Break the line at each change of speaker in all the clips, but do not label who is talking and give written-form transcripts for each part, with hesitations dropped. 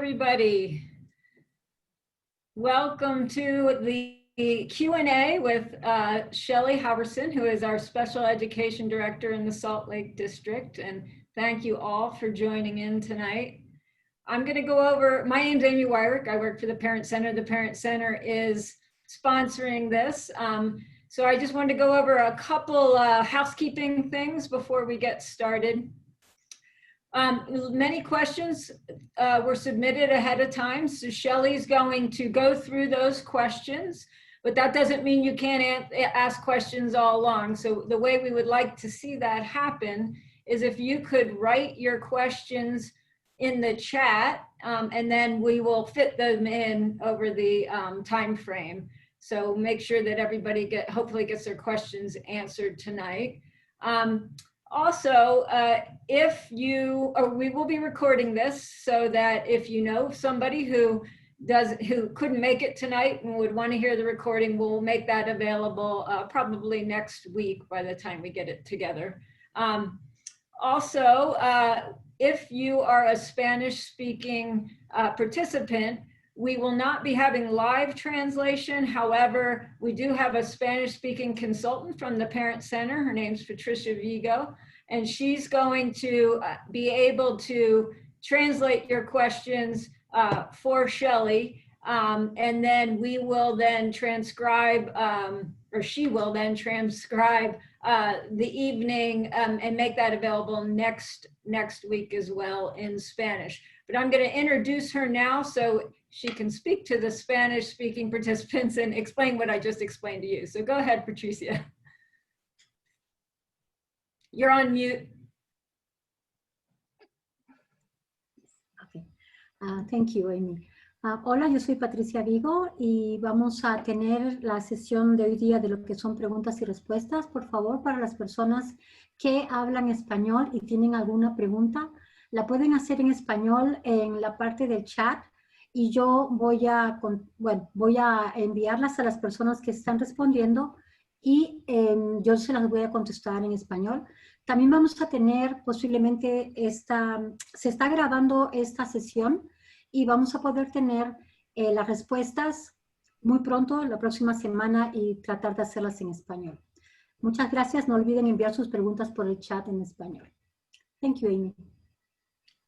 everybody. Welcome to the Q&A with Shelley Halverson, who is our Special Education Director in the Salt Lake District. And thank you all for joining in tonight. I'm going to go over, my name's Amy Weyrich. I work for the Parent Center. The Parent Center is sponsoring this. So I just wanted to go over a couple housekeeping things before we get started. Many questions were submitted ahead of time, so Shelley's going to go through those questions, but that doesn't mean you can't ask questions all along. So the way we would like to see that happen is if you could write your questions in the chat, and then we will fit them in over the time frame. So make sure that everybody hopefully gets their questions answered tonight. Also, we will be recording this so that if you know somebody who couldn't make it tonight and would want to hear the recording, we'll make that available probably next week by the time we get it together. If you are a Spanish-speaking participant, we will not be having live translation. However, we do have a Spanish-speaking consultant from the Parent Center. Her name's Patricia Vigo, and she's going to be able to translate your questions for Shelley, and then we will then transcribe, or she will then transcribe the evening and make that available next week as well in Spanish. But I'm going to introduce her now so she can speak to the Spanish-speaking participants and explain what I just explained to you. So go ahead, Patricia. You're on mute.
Okay. Thank you, Amy. Hola, yo soy Patricia Vigo y vamos a tener la sesión de hoy día de lo que son preguntas y respuestas. Por favor, para las personas que hablan español y tienen alguna pregunta, la pueden hacer en español en la parte del chat y yo voy a enviarlas a las personas que están respondiendo y yo se las voy a contestar en español. También vamos a tener posiblemente se está grabando esta sesión y vamos a poder tener las respuestas muy pronto, la próxima semana, y tratar de hacerlas en español. Muchas gracias. No olviden enviar sus preguntas por el chat en español. Thank you, Amy.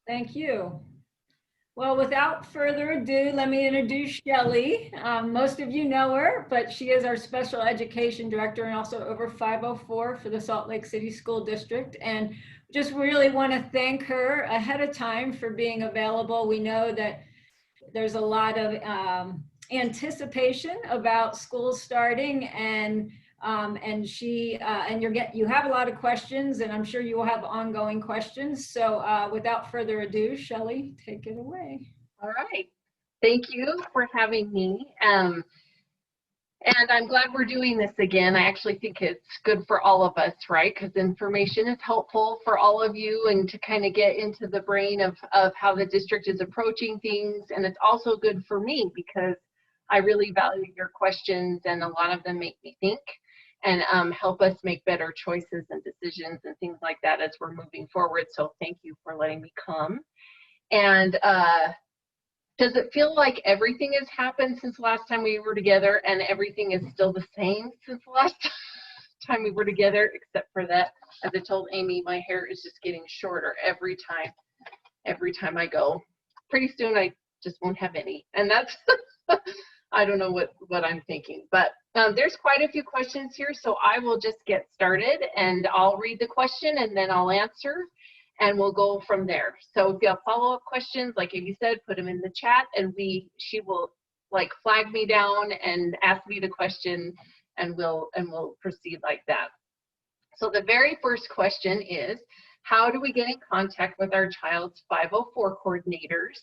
Thank you. Well, without further ado, let me introduce Shelley. Most of you know her, but she is our Special Education Director and also over 504 for the Salt Lake City School District. And just really want to thank her ahead of time for being available. We know that there's a lot of anticipation about school starting, and you have a lot of questions, and I'm sure you will have ongoing questions. So without further ado, Shelley, take it away.
All right. Thank you for having me. And I'm glad we're doing this again. I actually think it's good for all of us, right? Because information is helpful for all of you and to kind of get into the brain of how the district is approaching things. And it's also good for me because I really value your questions, and a lot of them make me think and help us make better choices and decisions and things like that as we're moving forward. So thank you for letting me come. And does it feel like everything has happened since the last time we were together and everything is still the same since the last time we were together, except for that, as I told Amy, my hair is just getting shorter every time I go. Pretty soon I just won't have any. And that's, I don't know what I'm thinking, but there's quite a few questions here, so I will just get started and I'll read the question and then I'll answer and we'll go from there. So if you have follow-up questions, like Amy said, put them in the chat and she will like flag me down and ask me the question, and we'll proceed like that. So the very first question is, how do we get in contact with our child's 504 coordinators?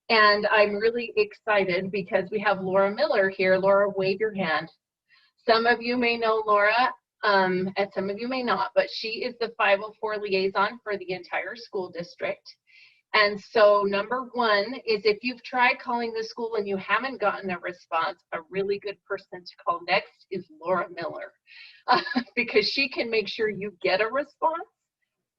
And I'm really excited because we have Laura Miller here. Laura, wave your hand. Some of you may know Laura, and some of you may not, but she is the 504 liaison for the entire school district. And so number one is, if you've tried calling the school and you haven't gotten a response, a really good person to call next is Laura Miller, because she can make sure you get a response.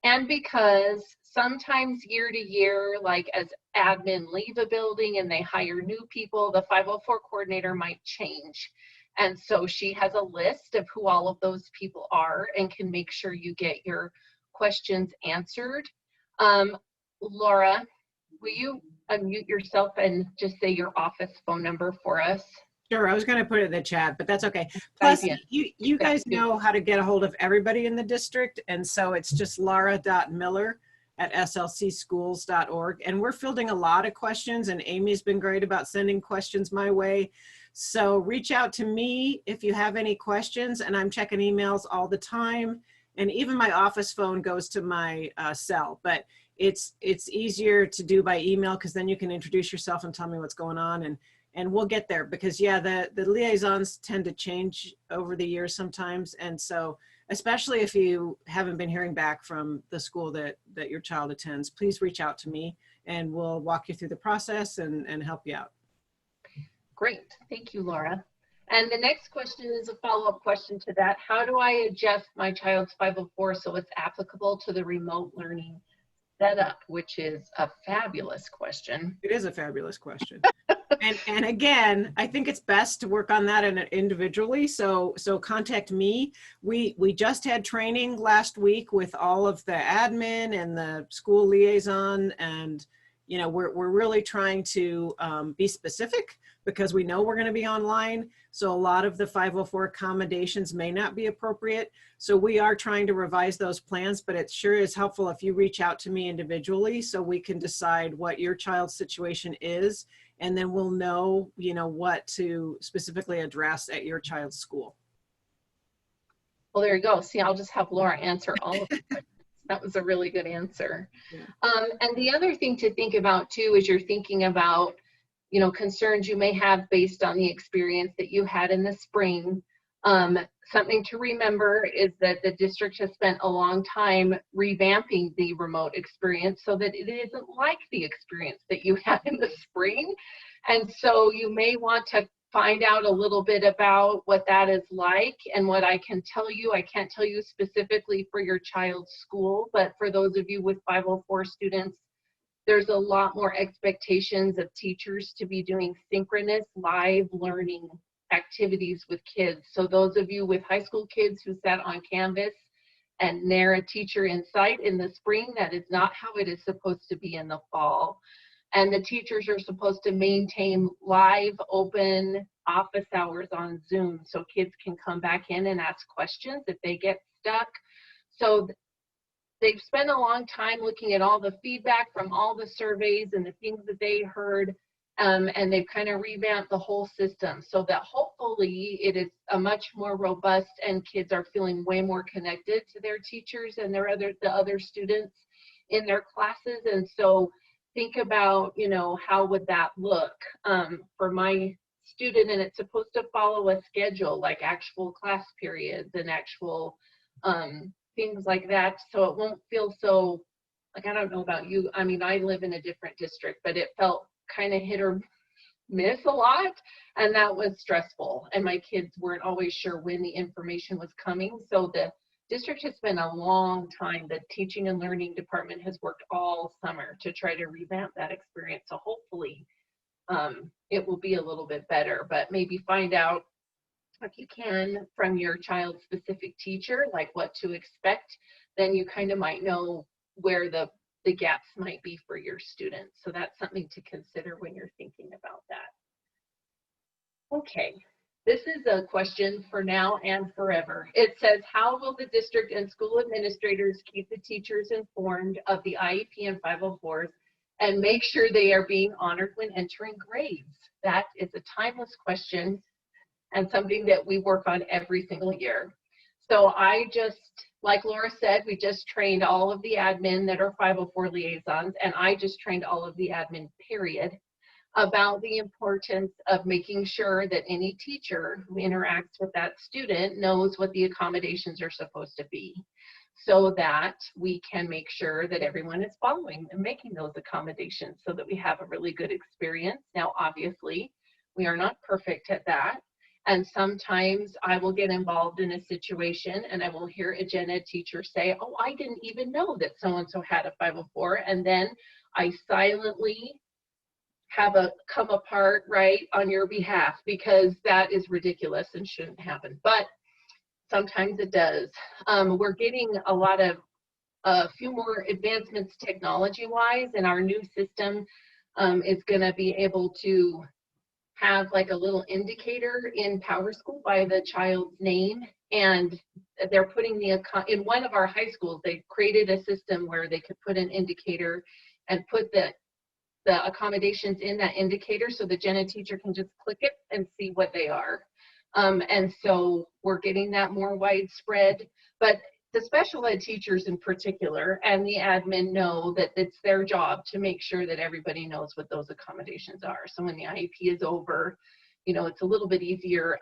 And because Sometimes year to year, like as admin leave a building and they hire new people, the 504 coordinator might change. And so she has a list of who all of those people are and can make sure you get your questions answered. Laura, will you unmute yourself and just say your office phone number for us?
Sure, I was going to put it in the chat, but that's okay. Plus, you guys know how to get a hold of everybody in the district, and so it's just laura.miller@slcschools.org. And we're fielding a lot of questions, and Amy's been great about sending questions my way. So reach out to me if you have any questions, and I'm checking emails all the time. And even my office phone goes to my cell, but it's easier to do by email because then you can introduce yourself and tell me what's going on, and we'll get there, because yeah, the liaisons tend to change over the years sometimes. And so, especially if you haven't been hearing back from the school that your child attends, please reach out to me and we'll walk you through the process and help you out.
Great, thank you, Laura. And the next question is a follow-up question to that. How do I adjust my child's 504 so it's applicable to the remote learning setup, which is a fabulous question.
It is a fabulous question. And again, I think it's best to work on that individually. So contact me. We just had training last week with all of the admin and the school liaison, and you know, we're really trying to be specific because we know we're going to be online. So a lot of the 504 accommodations may not be appropriate. So we are trying to revise those plans, but it sure is helpful if you reach out to me individually so we can decide what your child's situation is, and then we'll know, you know, what to specifically address at your child's school.
Well, there you go. See, I'll just have Laura answer all of the questions. That was a really good answer.
Yeah.
And the other thing to think about too is you're thinking about, you know, concerns you may have based on the experience that you had in the spring. Something to remember is that the district has spent a long time revamping the remote experience so that it isn't like the experience that you had in the spring. And so you may want to find out a little bit about what that is like. And what I can tell you, I can't tell you specifically for your child's school, but for those of you with 504 students, there's a lot more expectations of teachers to be doing synchronous live learning activities with kids. So those of you with high school kids who sat on Canvas and ne'er a teacher in sight in the spring, that is not how it is supposed to be in the fall. And the teachers are supposed to maintain live open office hours on Zoom so kids can come back in and ask questions if they get stuck. So they've spent a long time looking at all the feedback from all the surveys and the things that they heard, and they've kind of revamped the whole system so that hopefully it is a much more robust and kids are feeling way more connected to their teachers and the other students in their classes. And so think about, you know, how would that look for my student, and it's supposed to follow a schedule like actual class periods and actual things like that, so it won't feel so, like, I don't know about you, I mean, I live in a different district, but it felt kind of hit or miss a lot, and that was stressful, and my kids weren't always sure when the information was coming. So the district has been a long time, the teaching and learning department has worked all summer to try to revamp that experience, so hopefully it will be a little bit better, but maybe find out if you can from your child's specific teacher, like what to expect, then you kind of might know where the gaps might be for your students. So that's something to consider when you're thinking about that. Okay, this is a question for now and forever. It says, how will the district and school administrators keep the teachers informed of the IEP and 504s and make sure they are being honored when entering grades? That is a timeless question and something that we work on every single year. So I just, like Laura said, we just trained all of the admin that are 504 liaisons, and I just trained all of the admin, period, about the importance of making sure that any teacher who interacts with that student knows what the accommodations are supposed to be, so that we can make sure that everyone is following and making those accommodations so that we have a really good experience. Now, obviously, we are not perfect at that. And sometimes I will get involved in a situation and I will hear a gen ed teacher say, oh, I didn't even know that so-and-so had a 504. And then I silently have a come apart, right, on your behalf, because that is ridiculous and shouldn't happen. But sometimes it does. We're getting a few more advancements technology-wise, and our new system is going to be able to have like a little indicator in PowerSchool by the child's name, and they're putting in one of our high schools, they created a system where they could put an indicator and put the accommodations in that indicator, so the gen ed teacher can just click it and see what they are. And so we're getting that more widespread, but the special ed teachers in particular and the admin know that it's their job to make sure that everybody knows what those accommodations are. So when the IEP is over, you know, it's a little bit easier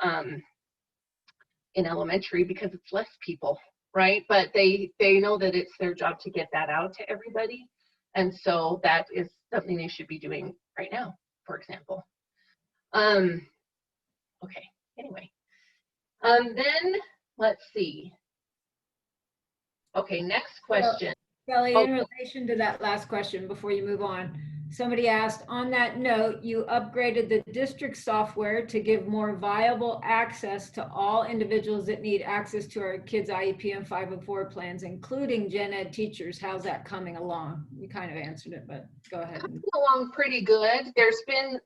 in elementary because it's less people, right? But they know that it's their job to get that out to everybody. And so that is something they should be doing right now, for example. Okay, anyway. Then let's see. Okay, next question.
Shelley,
Oh.
in relation to that last question, before you move on, somebody asked, on that note, you upgraded the district software to give more viable access to all individuals that need access to our kids' IEP and 504 plans, including gen ed teachers. How's that coming along? You kind of answered it, but go ahead.
Coming along pretty good. There's been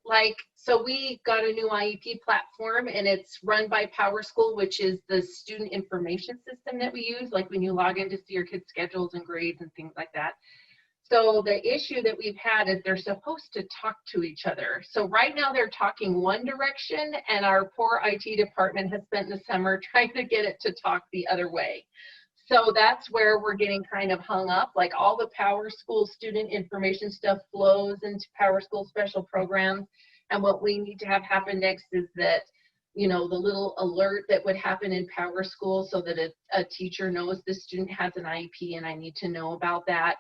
so we got a new IEP platform, and it's run by PowerSchool, which is the student information system that we use, like when you log in to see your kids' schedules and grades and things like that. So the issue that we've had is they're supposed to talk to each other. So right now they're talking one direction, and our poor IT department has spent the summer trying to get it to talk the other way. So that's where we're getting kind of hung up. Like all the PowerSchool student information stuff flows into PowerSchool special programs. And what we need to have happen next is that, you know, the little alert that would happen in PowerSchool so that a teacher knows the student has an IEP and I need to know about that,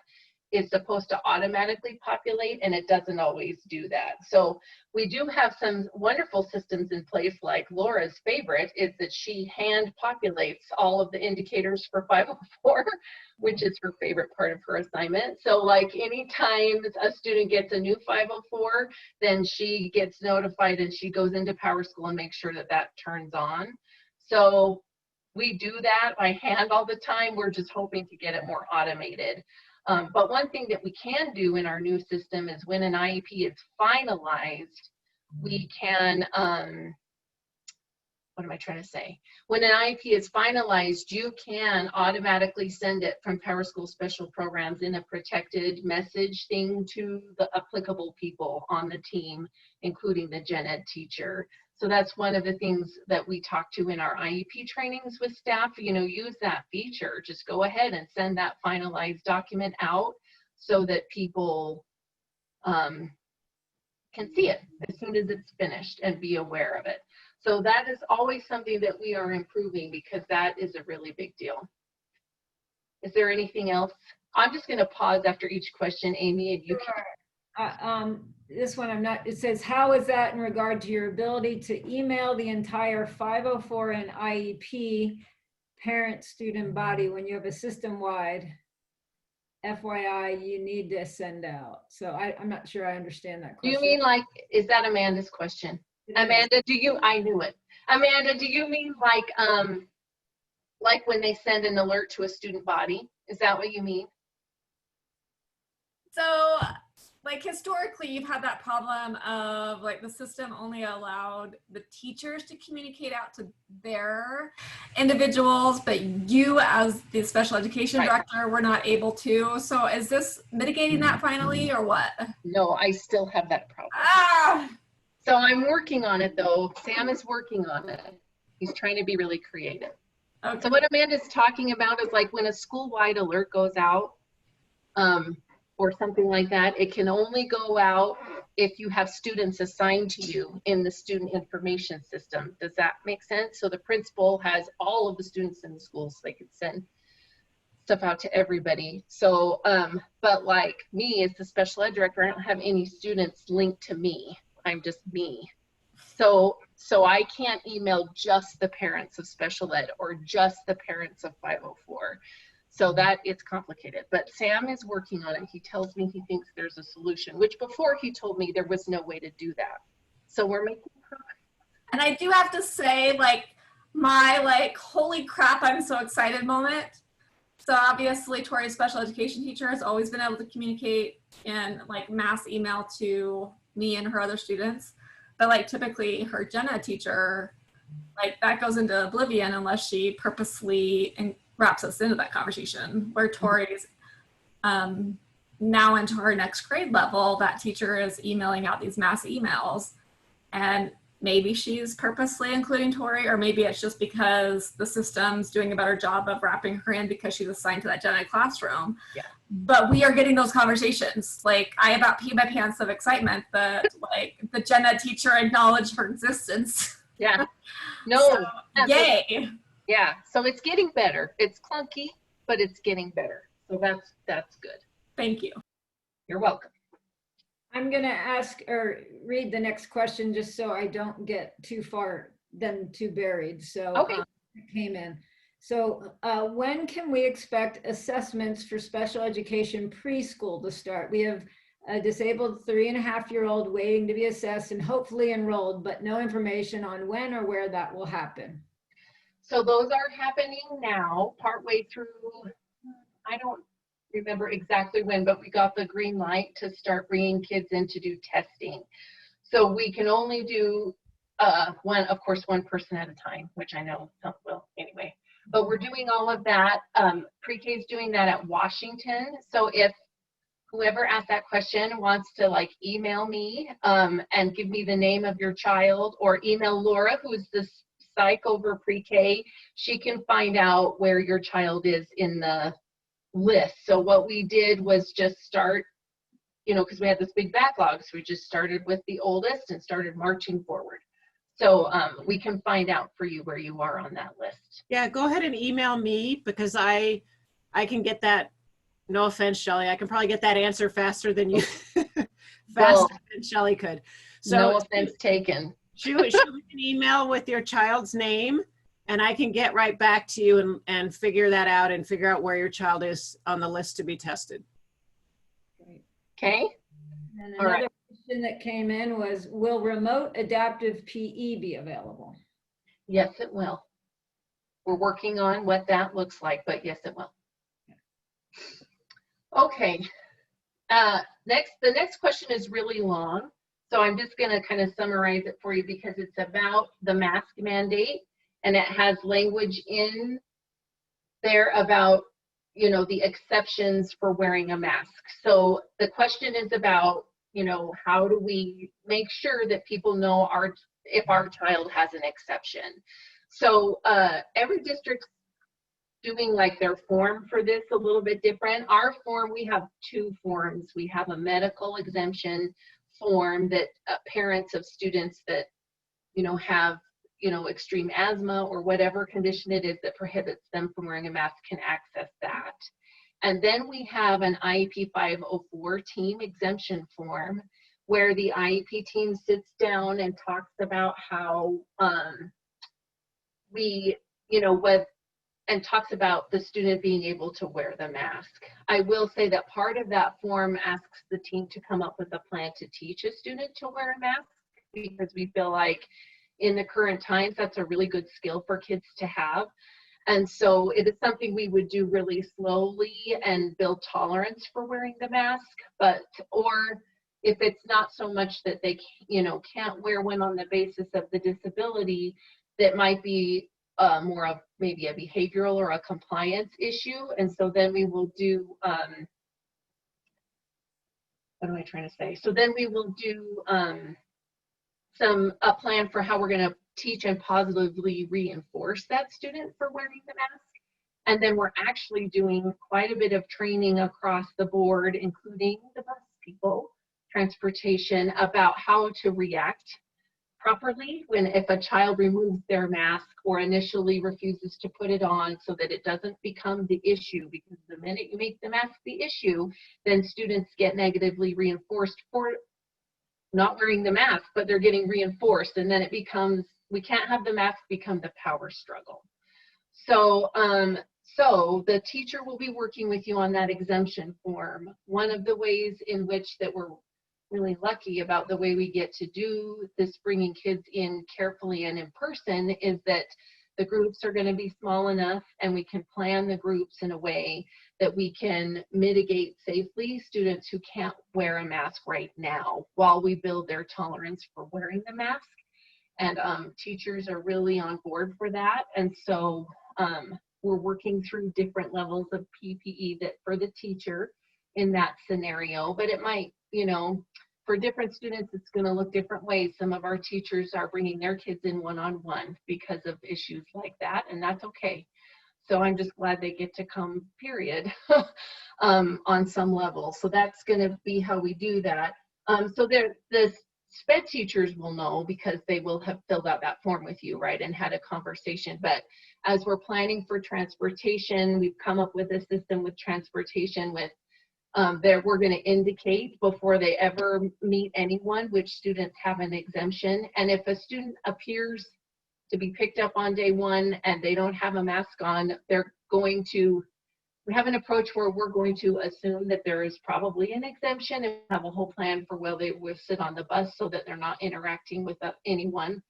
is supposed to automatically populate, and it doesn't always do that. So we do have some wonderful systems in place, like Laura's favorite is that she hand populates all of the indicators for 504, which is her favorite part of her assignment. So like anytime a student gets a new 504, then she gets notified and she goes into PowerSchool and makes sure that that turns on. So we do that by hand all the time. We're just hoping to get it more automated. But one thing that we can do in our new system is when an IEP is finalized, we can, what am I trying to say? When an IEP is finalized, you can automatically send it from PowerSchool Special Programs in a protected message thing to the applicable people on the team, including the gen ed teacher. So that's one of the things that we talk to in our IEP trainings with staff. You know, use that feature. Just go ahead and send that finalized document out so that people can see it as soon as it's finished and be aware of it. So that is always something that we are improving because that is a really big deal. Is there anything else? I'm just going to pause after each question, Amy, and you can.
This one I'm not, it says, how is that in regard to your ability to email the entire 504 and IEP parent student body when you have a system-wide FYI you need to send out? So I'm not sure I understand that question.
Do you mean like, is that Amanda's question? Amanda, do you, I knew it. Amanda, do you mean like when they send an alert to a student body? Is that what you mean?
So like historically, you've had that problem of like the system only allowed the teachers to communicate out to their individuals, but you as the special education director were not able to. So is this mitigating that finally or what?
No, I still have that problem.
Ah!
So I'm working on it though. Sam is working on it. He's trying to be really creative.
Okay.
So what Amanda's talking about is like when a school-wide alert goes out, or something like that, it can only go out if you have students assigned to you in the student information system. Does that make sense? So the principal has all of the students in the school so they could send stuff out to everybody. So, but like me as the special ed director, I don't have any students linked to me. I'm just me. So I can't email just the parents of special ed or just the parents of 504. So that it's complicated, but Sam is working on it. He tells me he thinks there's a solution, which before he told me there was no way to do that. So we're making progress.
And I do have to say, like, my like, holy crap, I'm so excited moment. So obviously Tori's special education teacher has always been able to communicate in like mass email to me and her other students. But like typically her gen ed teacher, like that goes into oblivion unless she purposely wraps us into that conversation. Where Tori's now into her next grade level, that teacher is emailing out these mass emails. And maybe she's purposely including Tori, or maybe it's just because the system's doing a better job of wrapping her in because she's assigned to that gen ed classroom.
Yeah.
But we are getting those conversations. Like I about peed my pants of excitement that like the gen ed teacher acknowledged her existence.
Yeah. No.
So, yay.
Yeah. So it's getting better. It's clunky, but it's getting better. So that's good.
Thank you.
You're welcome.
I'm going to ask or read the next question just so I don't get too far, then too buried. So
Okay.
it came in. So when can we expect assessments for special education preschool to start? We have a disabled 3.5-year-old waiting to be assessed and hopefully enrolled, but no information on when or where that will happen.
So those are happening now, partway through, I don't remember exactly when, but we got the green light to start bringing kids in to do testing. So we can only do one person at a time, which I know some will anyway. But we're doing all of that. Pre-K is doing that at Washington. So if whoever asked that question wants to like email me and give me the name of your child, or email Laura, who's the psych over pre-K, she can find out where your child is in the list. So what we did was just start, because we had this big backlog, so we just started with the oldest and started marching forward. So we can find out for you where you are on that list.
Yeah, go ahead and email me because I can get that. No offense, Shelley. I can probably get that answer faster than you, faster than Shelley could. So
no offense taken.
Shoot me an email with your child's name, and I can get right back to you and figure that out and figure out where your child is on the list to be tested.
Okay.
And another question that came in was, will remote adaptive PE be available?
Yes, it will. We're working on what that looks like, but yes, it will. Okay. The next question is really long, so I'm just going to kind of summarize it for you because it's about the mask mandate, and it has language in there about, the exceptions for wearing a mask. So the question is about, how do we make sure that people know if our child has an exception? So every district's doing like their form for this a little bit different. Our form, we have two forms. We have a medical exemption form that parents of students that, have, extreme asthma or whatever condition it is that prohibits them from wearing a mask can access that. And then we have an IEP 504 team exemption form where the IEP team sits down and talks about how and talks about the student being able to wear the mask. I will say that part of that form asks the team to come up with a plan to teach a student to wear a mask, because we feel like in the current times, that's a really good skill for kids to have. And so it is something we would do really slowly and build tolerance for wearing the mask. Or if it's not so much that they, can't wear one on the basis of the disability, that might be more of maybe a behavioral or a compliance issue. And so then we will do, what am I trying to say? So then we will do a plan for how we're going to teach and positively reinforce that student for wearing the mask. And then we're actually doing quite a bit of training across the board, including the bus people, transportation, about how to react properly if a child removes their mask or initially refuses to put it on, so that it doesn't become the issue, because the minute you make the mask the issue, then students get negatively reinforced for not wearing the mask, but they're getting reinforced. And then it becomes, we can't have the mask become the power struggle. So, so the teacher will be working with you on that exemption form. One of the ways in which that we're really lucky about the way we get to do this, bringing kids in carefully and in person, is that the groups are going to be small enough, and we can plan the groups in a way that we can mitigate safely students who can't wear a mask right now while we build their tolerance for wearing the mask. And teachers are really on board for that. And so we're working through different levels of PPE that for the teacher in that scenario, but it might, you know, for different students, it's going to look different ways. Some of our teachers are bringing their kids in one-on-one because of issues like that, and that's okay. So I'm just glad they get to come, period, on some level. So that's going to be how we do that. So the SPED teachers will know because they will have filled out that form with you, right, and had a conversation. But as we're planning for transportation, we've come up with a system with transportation with we're going to indicate before they ever meet anyone which students have an exemption. And if a student appears to be picked up on day one and they don't have a mask on, they're going to, we have an approach where we're going to assume that there is probably an exemption and have a whole plan for where they will sit on the bus so that they're not interacting with anyone.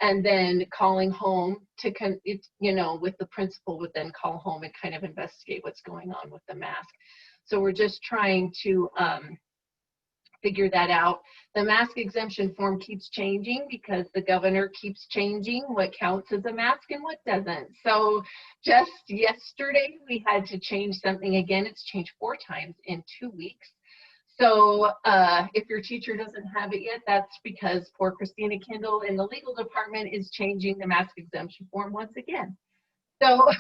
And then calling home to, you know, with the principal would then call home and kind of investigate what's going on with the mask. So we're just trying to figure that out. The mask exemption form keeps changing because the governor keeps changing what counts as a mask and what doesn't. So just yesterday, we had to change something again. It's changed 4 times in 2 weeks. So if your teacher doesn't have it yet, that's because poor Christina Kendall in the legal department is changing the mask exemption form once again. So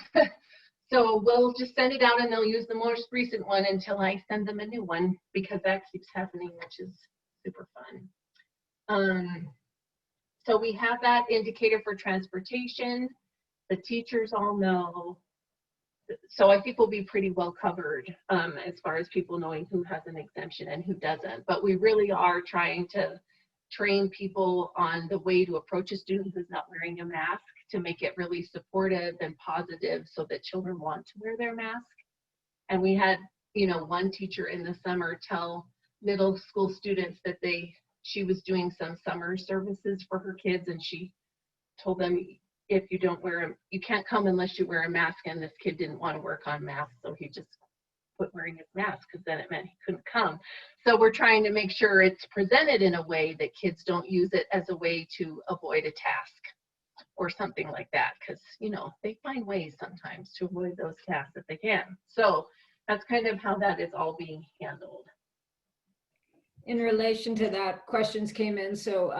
so we'll just send it out and they'll use the most recent one until I send them a new one, because that keeps happening, which is super fun. So we have that indicator for transportation. The teachers all know. So I think we'll be pretty well covered as far as people knowing who has an exemption and who doesn't. But we really are trying to train people on the way to approach a student who's not wearing a mask, to make it really supportive and positive so that children want to wear their mask. And we had, you know, one teacher in the summer tell middle school students that she was doing some summer services for her kids, and she told them, if you don't wear you can't come unless you wear a mask. And this kid didn't want to work on masks, so he just quit wearing his mask because then it meant he couldn't come. So we're trying to make sure it's presented in a way that kids don't use it as a way to avoid a task or something like that, because, you know, they find ways sometimes to avoid those tasks if they can. So that's kind of how that is all being handled.
In relation to that, questions came in. So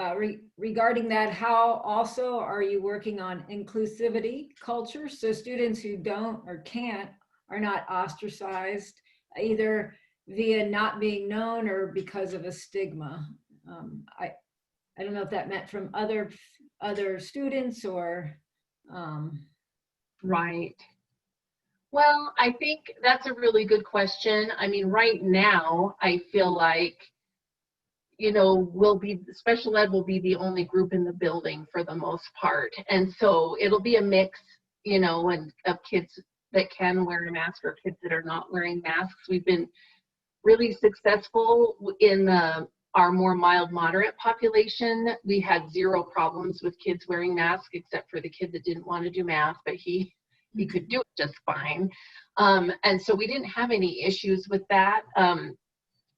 regarding that, how also are you working on inclusivity culture? So students who don't or can't are not ostracized, either via not being known or because of a stigma. I don't know if that meant from other students or.
Right. Well, I think that's a really good question. I mean, right now, I feel like, you know, special ed will be the only group in the building for the most part. And so it'll be a mix, you know, of kids that can wear a mask or kids that are not wearing masks. We've been really successful in our more mild moderate population. We had 0 problems with kids wearing masks, except for the kid that didn't want to do math, but he could do it just fine. And so we didn't have any issues with that.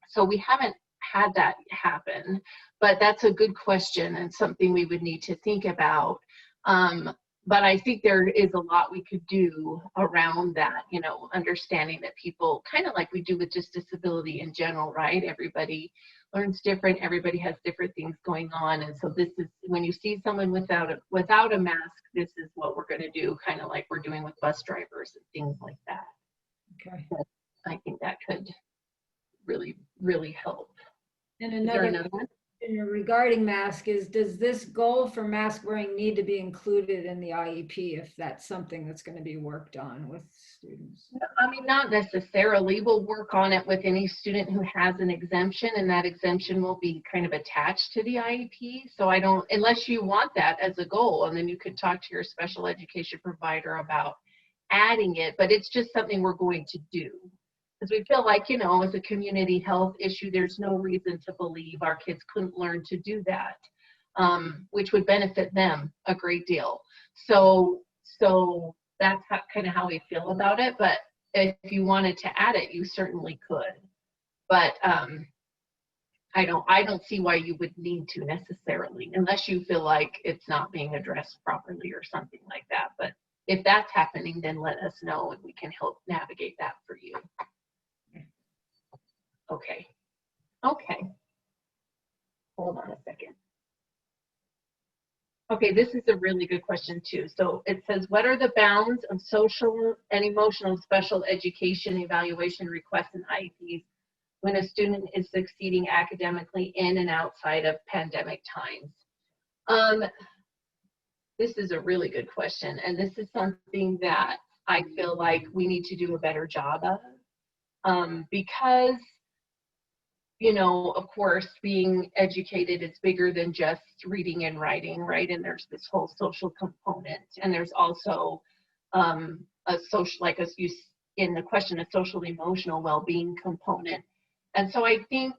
So we haven't had that happen, but that's a good question and something we would need to think about. But I think there is a lot we could do around that, you know, understanding that people, kind of like we do with just disability in general, right? Everybody learns different, everybody has different things going on. And so this is, when you see someone without a mask, this is what we're gonna do, kind of like we're doing with bus drivers and things like that.
Okay.
But I think that could really, really help.
And
Is there another one?
regarding mask is, does this goal for mask wearing need to be included in the IEP if that's something that's going to be worked on with students?
I mean, not necessarily. We'll work on it with any student who has an exemption, and that exemption will be kind of attached to the IEP. So I don't, unless you want that as a goal, and then you could talk to your special education provider about adding it, but it's just something we're going to do. Because we feel like, you know, as a community health issue, there's no reason to believe our kids couldn't learn to do that, which would benefit them a great deal. So that's kind of how we feel about it. But if you wanted to add it, you certainly could. But I don't see why you would need to necessarily, unless you feel like it's not being addressed properly or something like that. But if that's happening, then let us know and we can help navigate that for you. Okay. Hold on a second. Okay, this is a really good question too. So it says, what are the bounds of social and emotional special education evaluation requests and IEPs when a student is succeeding academically in and outside of pandemic times? This is a really good question, and this is something that I feel like we need to do a better job of, because, you know, of course, being educated is bigger than just reading and writing, right? And there's this whole social component, and there's also a social, like as you in the question, a social emotional well-being component. And so I think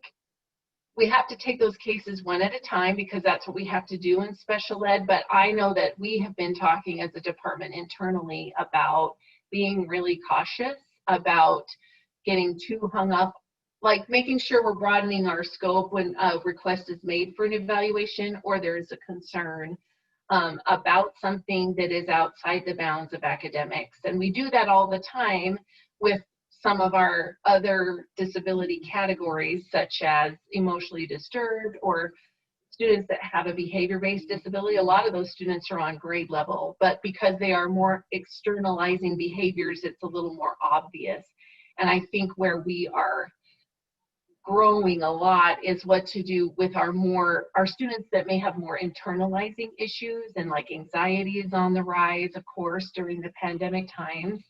we have to take those cases one at a time, because that's what we have to do in special ed. But I know that we have been talking as a department internally about being really cautious about getting too hung up, like making sure we're broadening our scope when a request is made for an evaluation, or there is a concern about something that is outside the bounds of academics. And we do that all the time with some of our other disability categories, such as emotionally disturbed or students that have a behavior-based disability. A lot of those students are on grade level, but because they are more externalizing behaviors, it's a little more obvious. And I think where we are growing a lot is what to do with our students that may have more internalizing issues, and like anxiety is on the rise, of course, during the pandemic times.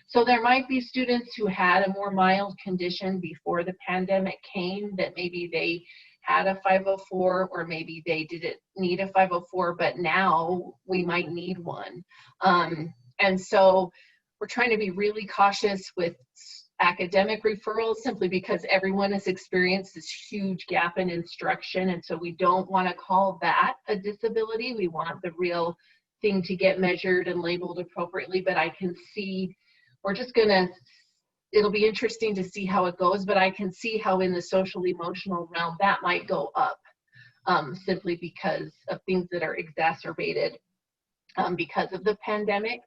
So there might be students who had a more mild condition before the pandemic came, that maybe they had a 504, or maybe they didn't need a 504, but now we might need one. And so we're trying to be really cautious with academic referrals, simply because everyone has experienced this huge gap in instruction. And so we don't want to call that a disability. We want the real thing to get measured and labeled appropriately. But I can see, it'll be interesting to see how it goes, but I can see how in the social emotional realm that might go up, simply because of things that are exacerbated because of the pandemic.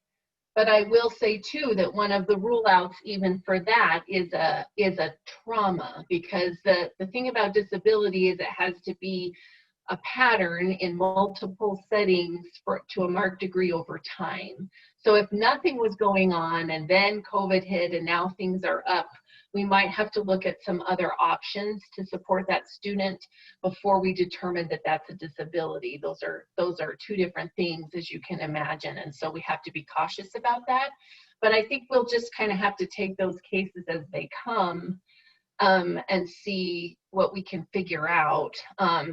But I will say too that one of the rule outs even for that is a trauma, because the thing about disability is it has to be a pattern in multiple settings to a marked degree over time. So if nothing was going on and then COVID hit and now things are up, we might have to look at some other options to support that student before we determine that that's a disability. Those are two different things, as you can imagine. And so we have to be cautious about that. But I think we'll just kind of have to take those cases as they come, and see what we can figure out.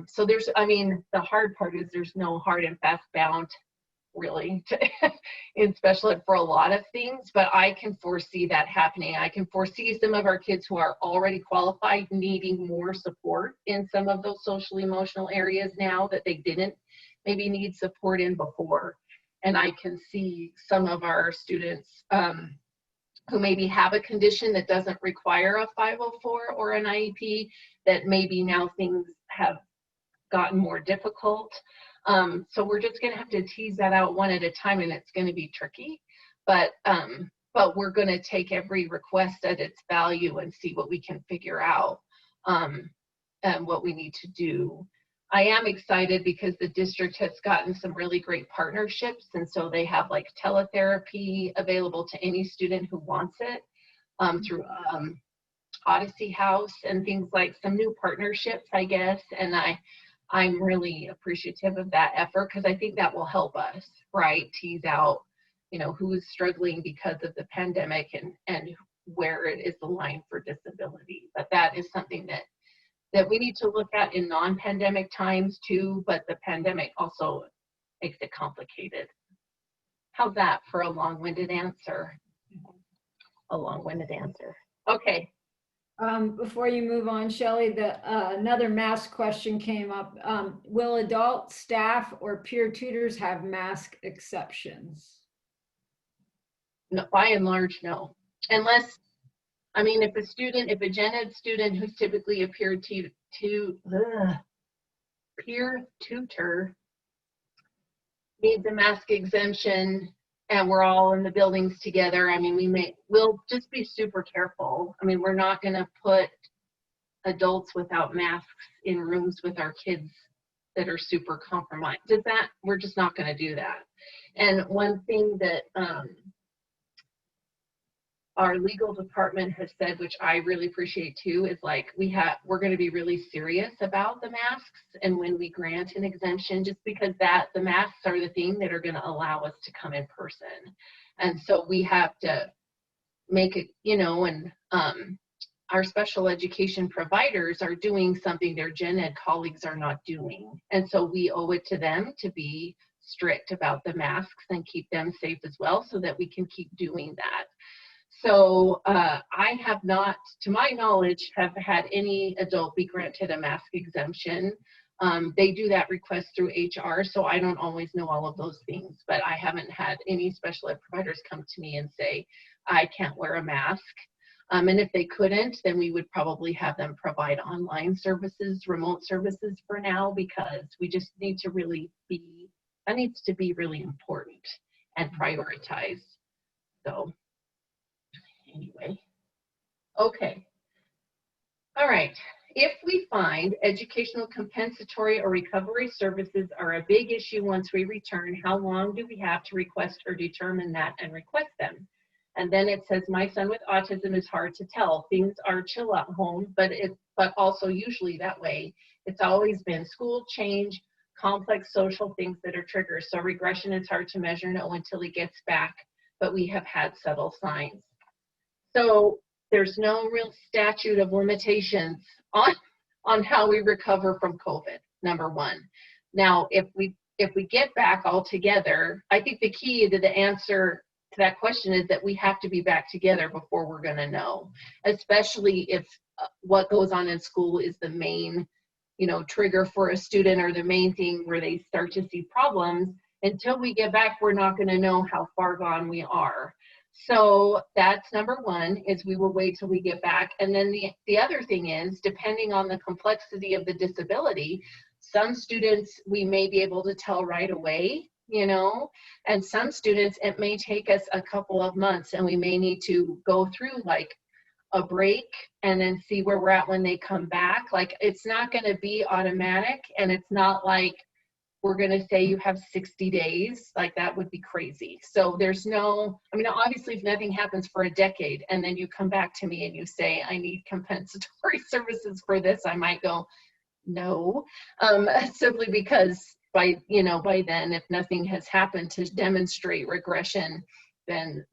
So the hard part is there's no hard and fast bound really in special ed for a lot of things, but I can foresee that happening. I can foresee some of our kids who are already qualified needing more support in some of those social emotional areas now that they didn't maybe need support in before. And I can see some of our students who maybe have a condition that doesn't require a 504 or an IEP, that maybe now things have gotten more difficult. So we're just going to have to tease that out one at a time, and it's going to be tricky, but we're going to take every request at its value and see what we can figure out, and what we need to do. I am excited because the district has gotten some really great partnerships, and so they have like teletherapy available to any student who wants it, through Odyssey House and things, like some new partnerships, I guess. And I'm really appreciative of that effort because I think that will help us, right, tease out, you know, who is struggling because of the pandemic and where it is the line for disability. But that is something that we need to look at in non-pandemic times too, but the pandemic also makes it complicated. How's that for a long-winded answer? A long-winded answer. Okay.
Before you move on, Shelley, another mask question came up. Will adult staff or peer tutors have mask exceptions?
No, by and large, no. Unless, I mean, if a gen ed student who's typically a peer tutor needs a mask exemption and we're all in the buildings together, I mean, we'll just be super careful. I mean, we're not gonna put adults without masks in rooms with our kids that are super compromised. We're just not gonna do that. And one thing that our legal department has said, which I really appreciate too, is like we're going to be really serious about the masks and when we grant an exemption, just because the masks are the thing that are going to allow us to come in person. And so we have to make it, you know, and our special education providers are doing something their gen ed colleagues are not doing. And so we owe it to them to be strict about the masks and keep them safe as well so that we can keep doing that. So I have not, to my knowledge, have had any adult be granted a mask exemption. They do that request through HR, so I don't always know all of those things, but I haven't had any special ed providers come to me and say, I can't wear a mask. And if they couldn't, then we would probably have them provide online services, remote services for now, because we just need to really that needs to be really important and prioritized. So. Anyway, okay. All right. If we find educational compensatory or recovery services are a big issue once we return, how long do we have to request or determine that and request them? And then it says, my son with autism is hard to tell. Things are chill at home, but also usually that way. It's always been school change, complex social things that are triggers. So regression is hard to measure, no, until he gets back, but we have had subtle signs. So there's no real statute of limitations on how we recover from COVID, number one. Now, if we get back all together, I think the key to the answer to that question is that we have to be back together before we're going to know, especially if what goes on in school is the main, you know, trigger for a student or the main thing where they start to see problems. Until we get back, we're not going to know how far gone we are. So that's number one, is we will wait till we get back. And then the other thing is, depending on the complexity of the disability, some students we may be able to tell right away, you know, and some students it may take us a couple of months and we may need to go through like a break and then see where we're at when they come back. Like, it's not going to be automatic, and it's not like we're going to say you have 60 days, like that would be crazy. So there's no, I mean, obviously if nothing happens for a decade and then you come back to me and you say, I need compensatory services for this, I might go, no, simply because by then, if nothing has happened to demonstrate regression, then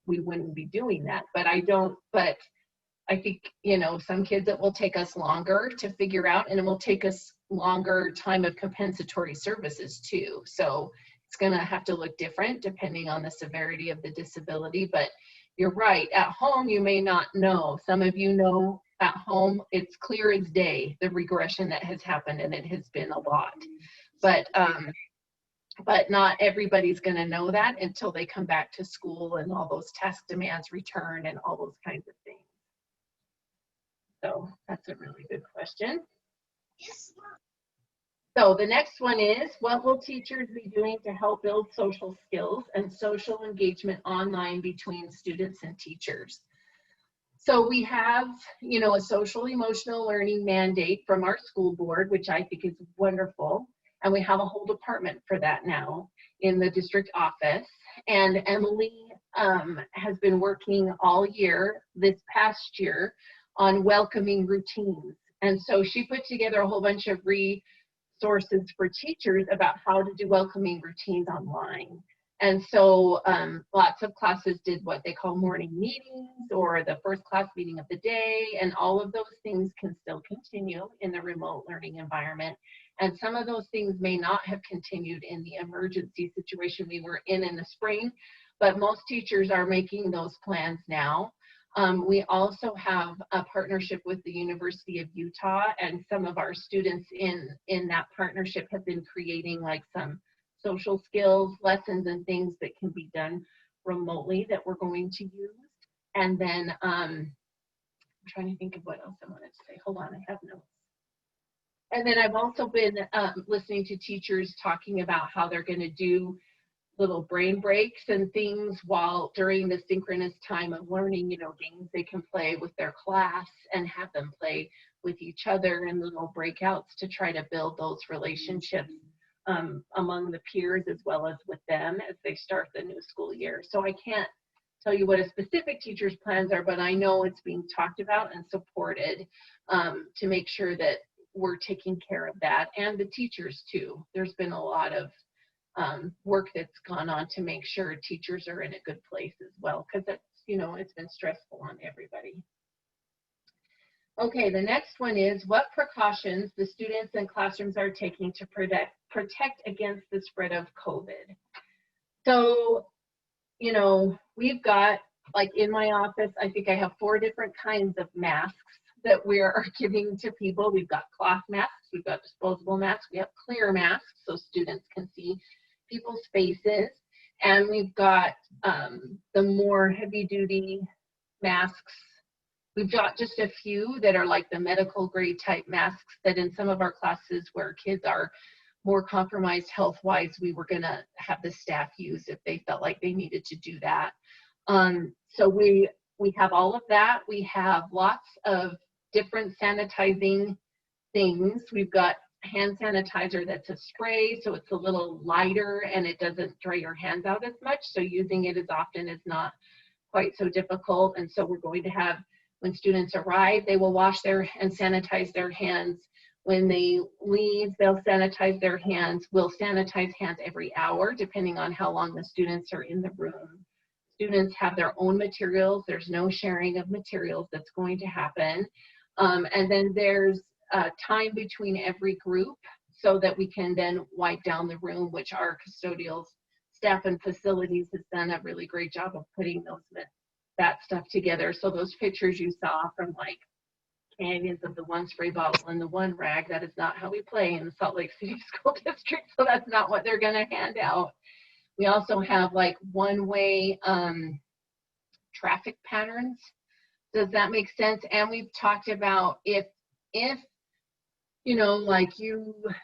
we wouldn't be doing that. But I think, you know, some kids it will take us longer to figure out, and it will take us longer time of compensatory services too. So it's going to have to look different depending on the severity of the disability. But you're right, at home you may not know. Some of you know at home it's clear as day the regression that has happened, and it has been a lot. But not everybody's going to know that until they come back to school and all those task demands return and all those kinds of things. So that's a really good question. So the next one is, what will teachers be doing to help build social skills and social engagement online between students and teachers? So we have, you know, a social emotional learning mandate from our school board, which I think is wonderful. And we have a whole department for that now in the district office. And Emily has been working all year, this past year, on welcoming routines. And so she put together a whole bunch of sources for teachers about how to do welcoming routines online. And so lots of classes did what they call morning meetings or the first class meeting of the day, and all of those things can still continue in the remote learning environment. And some of those things may not have continued in the emergency situation we were in the spring, but most teachers are making those plans now. We also have a partnership with the University of Utah, and some of our students in that partnership have been creating like some social skills lessons and things that can be done remotely that we're going to use. And then I'm trying to think of what else I wanted to say. Hold on, I have notes. And then I've also been listening to teachers talking about how they're going to do little brain breaks and things while during the synchronous time of learning, you know, games they can play with their class and have them play with each other in little breakouts to try to build those relationships among the peers as well as with them as they start the new school year. So I can't tell you what a specific teacher's plans are, but I know it's being talked about and supported to make sure that we're taking care of that, and the teachers too. There's been a lot of work that's gone on to make sure teachers are in a good place as well, because that's, you know, it's been stressful on everybody. Okay, the next one is what precautions the students and classrooms are taking to protect against the spread of COVID. So, you know, we've got, like in my office, I think I have 4 different kinds of masks that we are giving to people. We've got cloth masks, we've got disposable masks, we have clear masks so students can see people's faces, and we've got the more heavy duty masks. We've got just a few that are like the medical grade type masks that in some of our classes where kids are more compromised health-wise, we were gonna have the staff use if they felt like they needed to do that. So we have all of that. We have lots of different sanitizing things. We've got hand sanitizer that's a spray, so it's a little lighter and it doesn't dry your hands out as much, so using it as often is not quite so difficult. And so we're going to have, when students arrive, they will wash their and sanitize their hands. When they leave, they'll sanitize their hands. We'll sanitize hands every hour, depending on how long the students are in the room. Students have their own materials. There's no sharing of materials that's going to happen. And then there's time between every group so that we can then wipe down the room, which our custodial staff and facilities has done a really great job of putting that stuff together. So those pictures you saw from like canyons of the 1 spray bottle and the 1 rag, that is not how we play in the Salt Lake City School District. So that's not what they're going to hand out. We also have like one-way traffic patterns. Does that make sense? And we've talked about if you know, like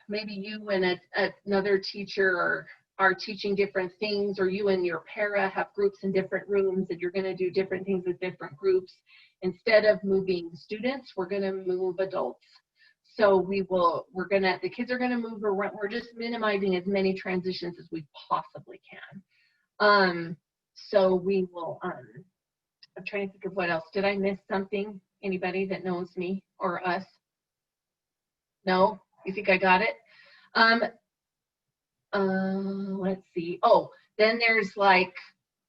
maybe you and another teacher are teaching different things, or you and your para have groups in different rooms and you're going to do different things with different groups. Instead of moving students, we're going to move adults. So the kids are going to move around. We're just minimizing as many transitions as we possibly can. So we will, I'm trying to think of what else. Did I miss something? Anybody that knows me or us? No? You think I got it? Let's see. Oh, then there's like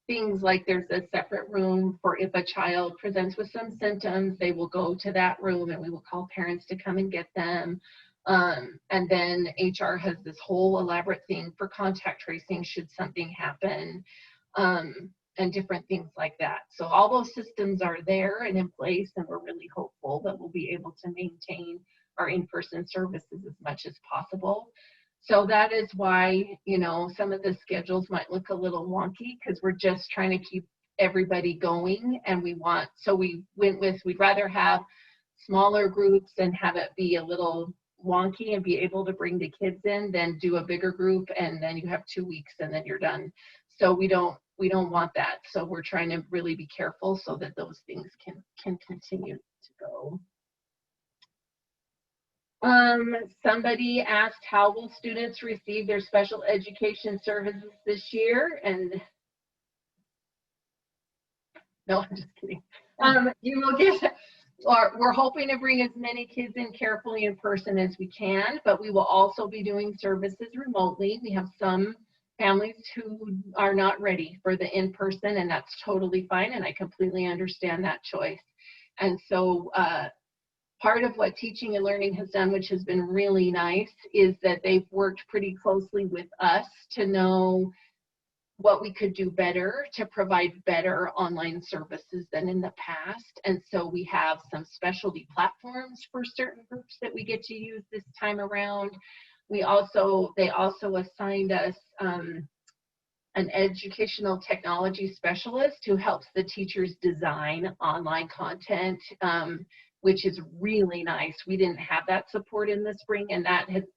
things like there's a separate room for if a child presents with some symptoms, they will go to that room and we will call parents to come and get them. And then HR has this whole elaborate thing for contact tracing should something happen, and different things like that. So all those systems are there and in place, and we're really hopeful that we'll be able to maintain our in-person services as much as possible. So that is why, you know, some of the schedules might look a little wonky because we're just trying to keep everybody going, and we went with, we'd rather have smaller groups and have it be a little wonky and be able to bring the kids in than do a bigger group and then you have 2 weeks and then you're done. So we don't want that. So we're trying to really be careful so that those things can continue to go. Somebody asked, how will students receive their special education services this year? And no, I'm just kidding. You will get we're hoping to bring as many kids in carefully in person as we can, but we will also be doing services remotely. We have some families who are not ready for the in-person, and that's totally fine, and I completely understand that choice. And so part of what Teaching and Learning has done, which has been really nice, is that they've worked pretty closely with us to know what we could do better to provide better online services than in the past. And so we have some specialty platforms for certain groups that we get to use this time around. They also assigned us an educational technology specialist who helps the teachers design online content, which is really nice. We didn't have that support in the spring, and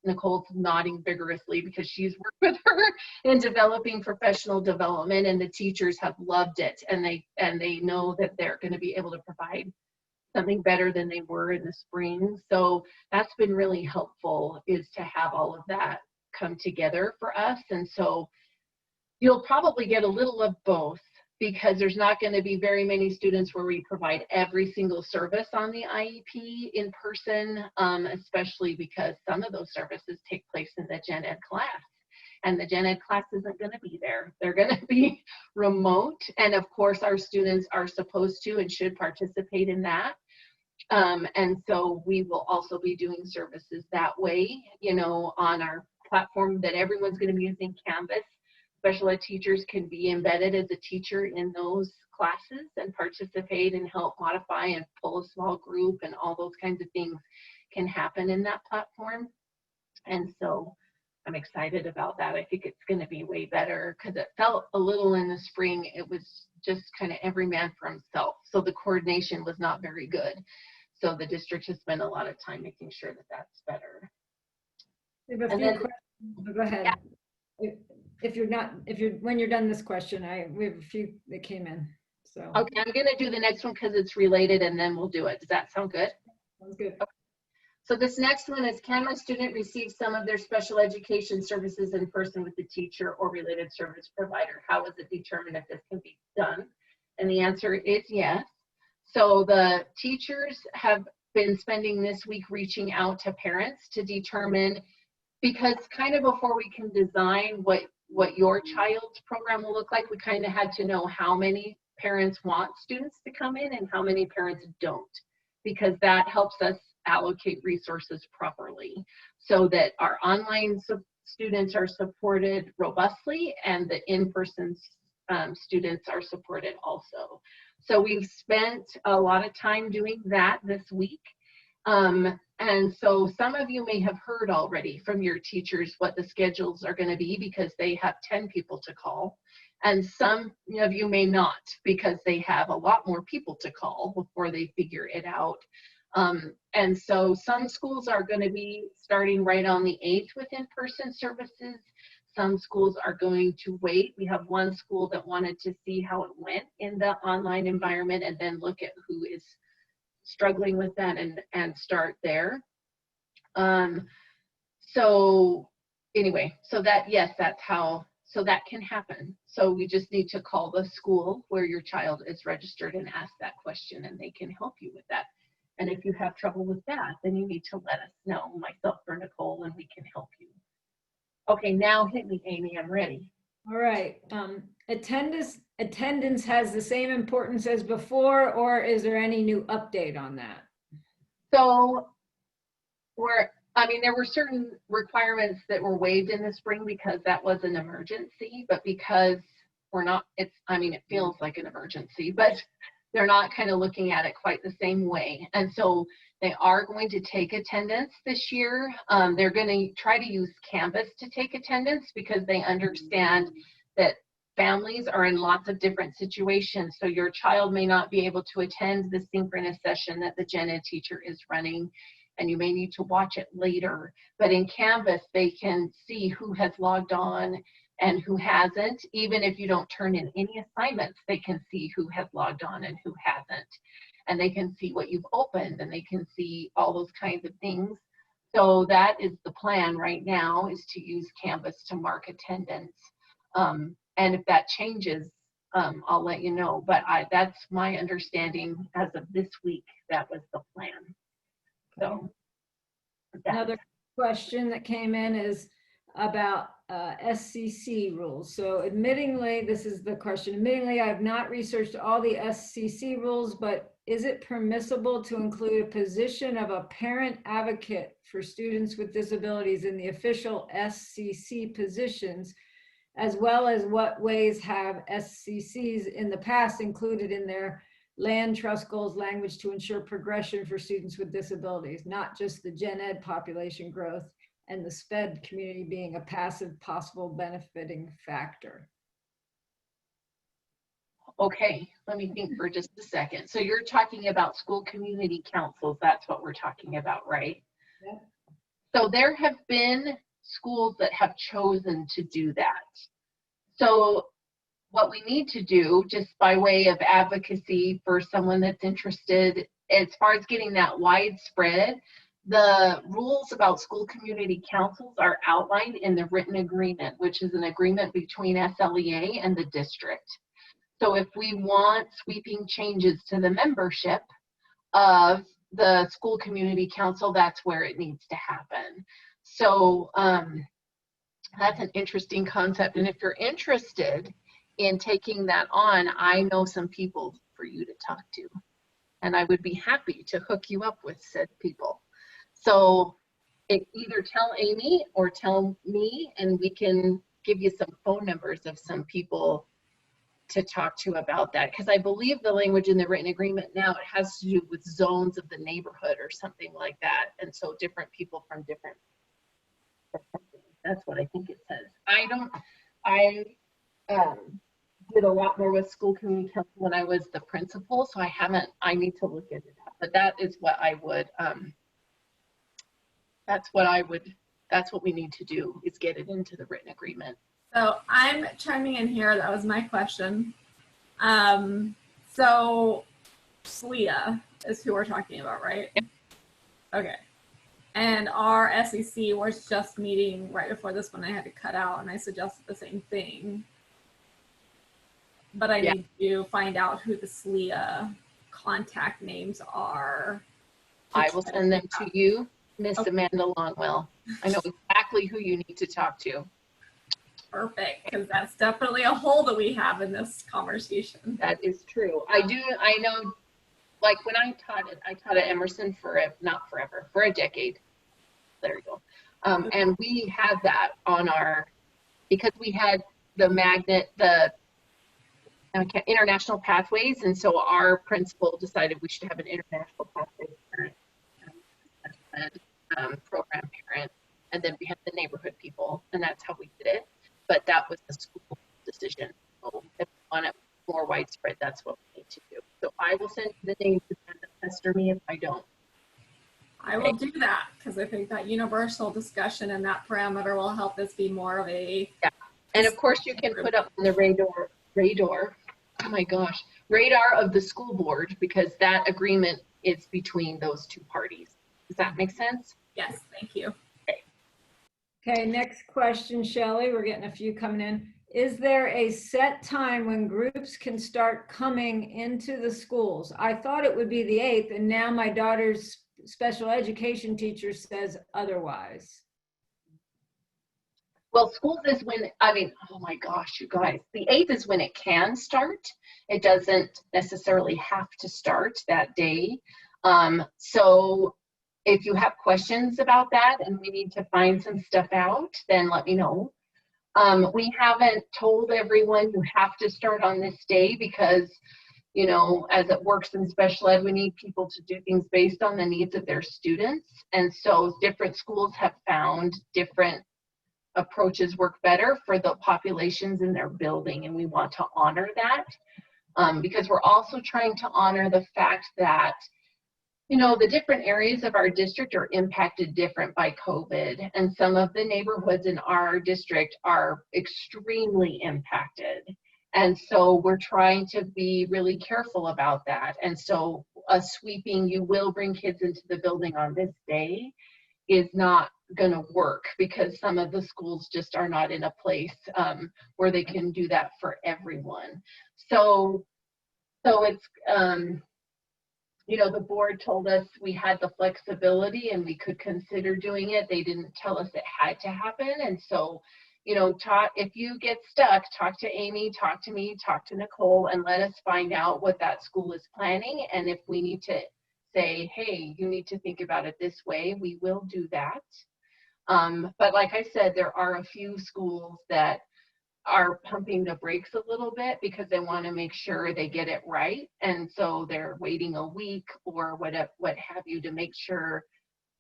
Nicole's nodding vigorously because she's worked with her in developing professional development, and the teachers have loved it, and they know that they're going to be able to provide something better than they were in the spring. So that's been really helpful, is to have all of that come together for us. And so you'll probably get a little of both, because there's not going to be very many students where we provide every single service on the IEP in person, especially because some of those services take place in the gen ed class. And the gen ed class isn't going to be there. They're going to be remote. And of course, our students are supposed to and should participate in that. And so we will also be doing services that way, you know, on our platform that everyone's going to be using, Canvas. Special ed teachers can be embedded as a teacher in those classes and participate and help modify and pull a small group, and all those kinds of things can happen in that platform. And so I'm excited about that. I think it's going to be way better, because it felt a little in the spring, it was just kind of every man for himself. So the coordination was not very good. So the district has spent a lot of time making sure that that's better.
We have a few questions. Go ahead. Yeah. When you're done this question, we have a few that came in. So
okay, I'm going to do the next one because it's related, and then we'll do it. Does that sound good?
Sounds good.
Okay. So this next one is, can my student receive some of their special education services in person with the teacher or related service provider? How is it determined if this can be done? And the answer is yes. So the teachers have been spending this week reaching out to parents to determine, because kind of before we can design what your child's program will look like, we kind of had to know how many parents want students to come in and how many parents don't, because that helps us allocate resources properly so that our online students are supported robustly and the in-person students are supported also. So we've spent a lot of time doing that this week. And so some of you may have heard already from your teachers what the schedules are going to be, because they have 10 people to call. And some of you may not, because they have a lot more people to call before they figure it out. And so some schools are going to be starting right on the 8th with in-person services. Some schools are going to wait. We have one school that wanted to see how it went in the online environment and then look at who is struggling with that and start there. So anyway, so that, yes, that's how, so that can happen. So we just need to call the school where your child is registered and ask that question, and they can help you with that. And if you have trouble with that, then you need to let us know, myself or Nicole, and we can help you. Okay, now hit me, Amy, I'm ready.
All right. Attendance has the same importance as before, or is there any new update on that?
So there were certain requirements that were waived in the spring because that was an emergency, but because we're not, it feels like an emergency, but they're not kind of looking at it quite the same way. And so they are going to take attendance this year. They're going to try to use Canvas to take attendance because they understand that families are in lots of different situations. So your child may not be able to attend the synchronous session that the gen ed teacher is running, and you may need to watch it later. But in Canvas, they can see who has logged on and who hasn't. Even if you don't turn in any assignments, they can see who has logged on and who hasn't. And they can see what you've opened, and they can see all those kinds of things. So that is the plan right now, is to use Canvas to mark attendance. And if that changes, I'll let you know. But that's my understanding as of this week. That was the plan. So
Another question that came in is about SCC rules. So admittingly, this is the question. Admittingly, I have not researched all the SCC rules, but is it permissible to include a position of a parent advocate for students with disabilities in the official SCC positions, as well as what ways have SCCs in the past included in their land trust goals language to ensure progression for students with disabilities, not just the gen ed population growth and the SPED community being a passive possible benefiting factor.
Okay, let me think for just a second. So you're talking about school community councils. That's what we're talking about, right?
Yep.
So there have been schools that have chosen to do that. So what we need to do, just by way of advocacy for someone that's interested, as far as getting that widespread, the rules about school community councils are outlined in the written agreement, which is an agreement between SLEA and the district. So if we want sweeping changes to the membership of the school community council, that's where it needs to happen. So that's an interesting concept. And if you're interested in taking that on, I know some people for you to talk to, and I would be happy to hook you up with said people. So either tell Amy or tell me, and we can give you some phone numbers of some people to talk to about that. Because I believe the language in the written agreement now, it has to do with zones of the neighborhood or something like that. And so different people from different, that's what I think it says. I did a lot more with school community council when I was the principal, so I need to look into that. But that is what I would, that's what we need to do, is get it into the written agreement.
So I'm chiming in here. That was my question. So Leah is who we're talking about, right?
Yep.
Okay. And our SEC was just meeting right before this one. I had to cut out, and I suggested the same thing. But I need to find out who the SLEA contact names are.
I will send them to you, Miss Amanda Longwell. I know exactly who you need to talk to.
Perfect, because that's definitely a hole that we have in this conversation.
That is true. I know, like when I taught at Emerson for not forever, for a decade. There you go. And we had that on our, because we had the magnet, the international pathways, and so our principal decided we should have an international pathway parent, program parent, and then we had the neighborhood people, and that's how we did it. But that was the school decision. So if we want it more widespread, that's what we need to do. So I will send you the names and pester me if I don't.
I will do that, because I think that universal discussion and that parameter will help this be more of a.
Yeah. And of course you can put up on the radar, oh my gosh, radar of the school board, because that agreement is between those two parties. Does that make sense?
Yes, thank you.
Okay, next question, Shelley. We're getting a few coming in. Is there a set time when groups can start coming into the schools? I thought it would be the 8th, and now my daughter's special education teacher says otherwise.
Well, schools is when, oh my gosh, you guys, the 8th is when it can start. It doesn't necessarily have to start that day. So if you have questions about that and we need to find some stuff out, then let me know. We haven't told everyone you have to start on this day because, you know, as it works in special ed, we need people to do things based on the needs of their students. And so different schools have found different approaches work better for the populations in their building, and we want to honor that because we're also trying to honor the fact that, you know, the different areas of our district are impacted different by COVID, and some of the neighborhoods in our district are extremely impacted. And so we're trying to be really careful about that. And so a sweeping, you will bring kids into the building on this day, is not going to work because some of the schools just are not in a place where they can do that for everyone. So it's, you know, the board told us we had the flexibility and we could consider doing it. They didn't tell us it had to happen. And so, you know, if you get stuck, talk to Amy, talk to me, talk to Nicole, and let us find out what that school is planning. And if we need to say, hey, you need to think about it this way, we will do that. But like I said, there are a few schools that are pumping the brakes a little bit because they want to make sure they get it right. And so they're waiting a week or what have you to make sure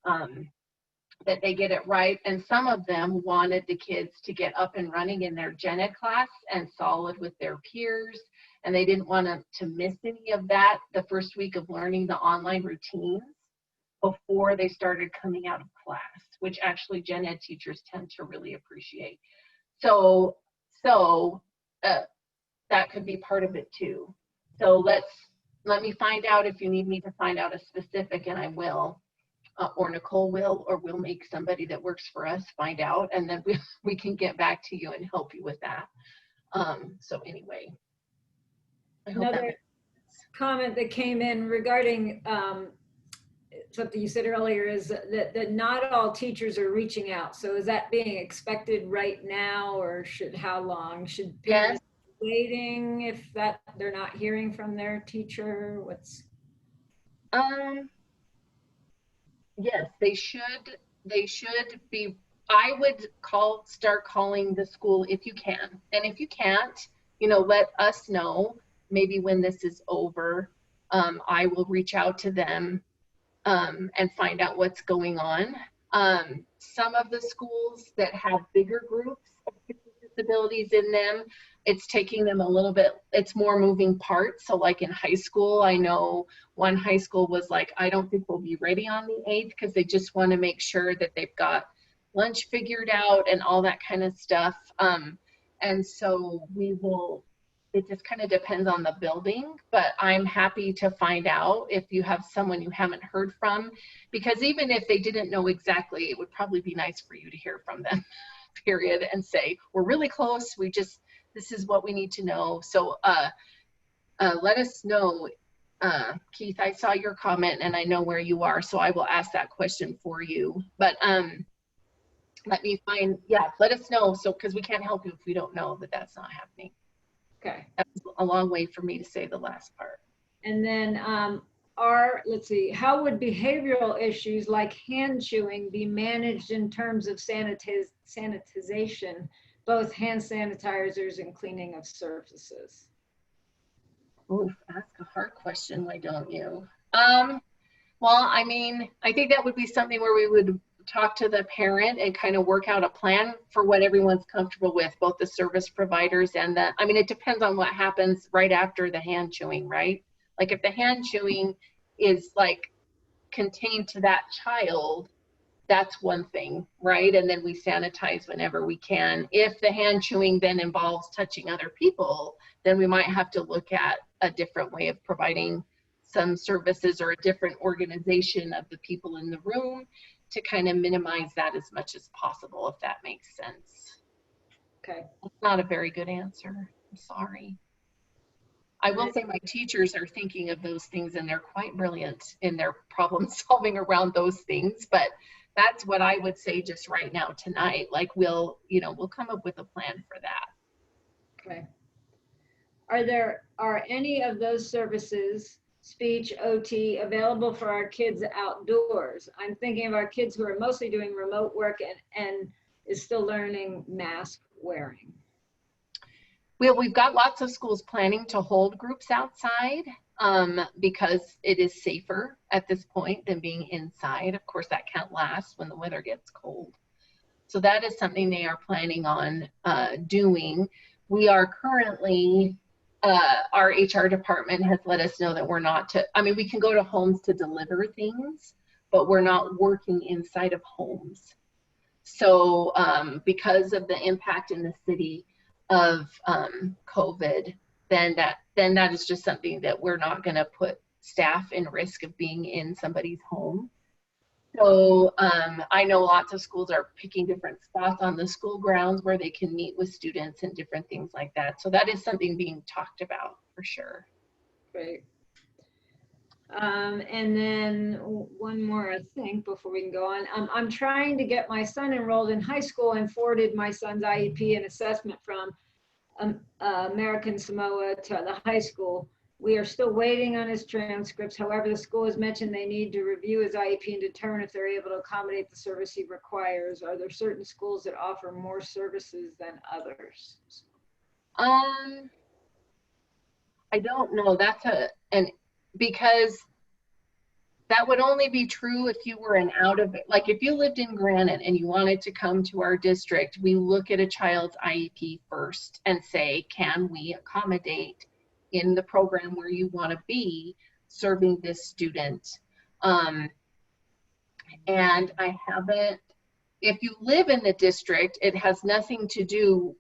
that they get it right. And some of them wanted the kids to get up and running in their gen ed class and solid with their peers. And they didn't want to miss any of that the first week of learning the online routines before they started coming out of class, which actually gen ed teachers tend to really appreciate. So that could be part of it too. So let me find out if you need me to find out a specific, and I will, or Nicole will, or we'll make somebody that works for us find out, and then we can get back to you and help you with that. So anyway, I hope
another comment that came in regarding something you said earlier is that not all teachers are reaching out. So is that being expected right now, or how long should parents be waiting if they're not hearing from their teacher? What's
yes, they should be. I would start calling the school if you can, and if you can't, you know, let us know. Maybe when this is over, I will reach out to them and find out what's going on. Some of the schools that have bigger groups of kids with disabilities in them, it's taking them a little bit, it's more moving parts. So like in high school, I know one high school was like, I don't think we'll be ready on the 8th because they just want to make sure that they've got lunch figured out and all that kind of stuff. And so it just kind of depends on the building, but I'm happy to find out if you have someone you haven't heard from, because even if they didn't know exactly, it would probably be nice for you to hear from them, period, and say, we're really close, this is what we need to know. So let us know. Keith, I saw your comment and I know where you are, so I will ask that question for you. But let us know, so because we can't help you if we don't know that that's not happening.
okay?
That was a long way for me to say the last part.
And then let's see, how would behavioral issues like hand chewing be managed in terms of sanitization, both hand sanitizers and cleaning of surfaces?
Ooh, ask a hard question, why don't you? Well, I mean, I think that would be something where we would talk to the parent and kind of work out a plan for what everyone's comfortable with, both the service providers and I mean, it depends on what happens right after the hand chewing, right? Like if the hand chewing is like contained to that child, that's one thing, right? And then we sanitize whenever we can. If the hand chewing then involves touching other people, then we might have to look at a different way of providing some services or a different organization of the people in the room to kind of minimize that as much as possible, if that makes sense.
Okay.
That's not a very good answer. I'm sorry. I will say my teachers are thinking of those things and they're quite brilliant in their problem solving around those things, but that's what I would say just right now tonight. Like we'll come up with a plan for that.
Okay. Are any of those services, speech, OT, available for our kids outdoors? I'm thinking of our kids who are mostly doing remote work and is still learning mask wearing.
We've got lots of schools planning to hold groups outside because it is safer at this point than being inside. Of course, that can't last when the weather gets cold. So that is something they are planning on doing. We are currently, our HR department has let us know that we're not we can go to homes to deliver things, but we're not working inside of homes. So because of the impact in the city of COVID, then that is just something that we're not going to put staff in risk of being in somebody's home. So I know lots of schools are picking different spots on the school grounds where they can meet with students and different things like that. So that is something being talked about for sure.
Great. And then one more, I think, before we can go on. I'm trying to get my son enrolled in high school and forwarded my son's IEP and assessment from American Samoa to the high school. We are still waiting on his transcripts. However, the school has mentioned they need to review his IEP and determine if they're able to accommodate the service he requires. Are there certain schools that offer more services than others?
I don't know. Because that would only be true if you were like if you lived in Granite and you wanted to come to our district, we look at a child's IEP first and say, can we accommodate in the program where you want to be serving this student? And I haven't, if you live in the district, it has nothing to do,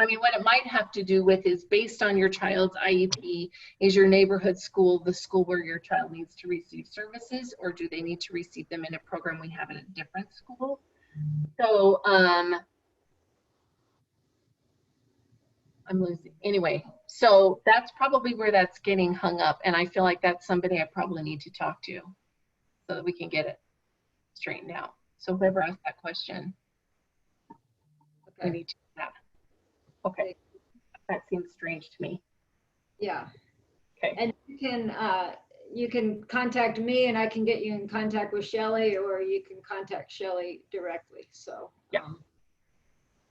I mean, what it might have to do with is based on your child's IEP, is your neighborhood school the school where your child needs to receive services, or do they need to receive them in a program we have at a different school? So I'm losing, anyway, so that's probably where that's getting hung up, and I feel like that's somebody I probably need to talk to so that we can get it straightened out. So whoever asked that question, I need to do that. Okay, that seems strange to me.
Yeah.
Okay.
And you can contact me and I can get you in contact with Shelley, or you can contact Shelley directly. So
yeah.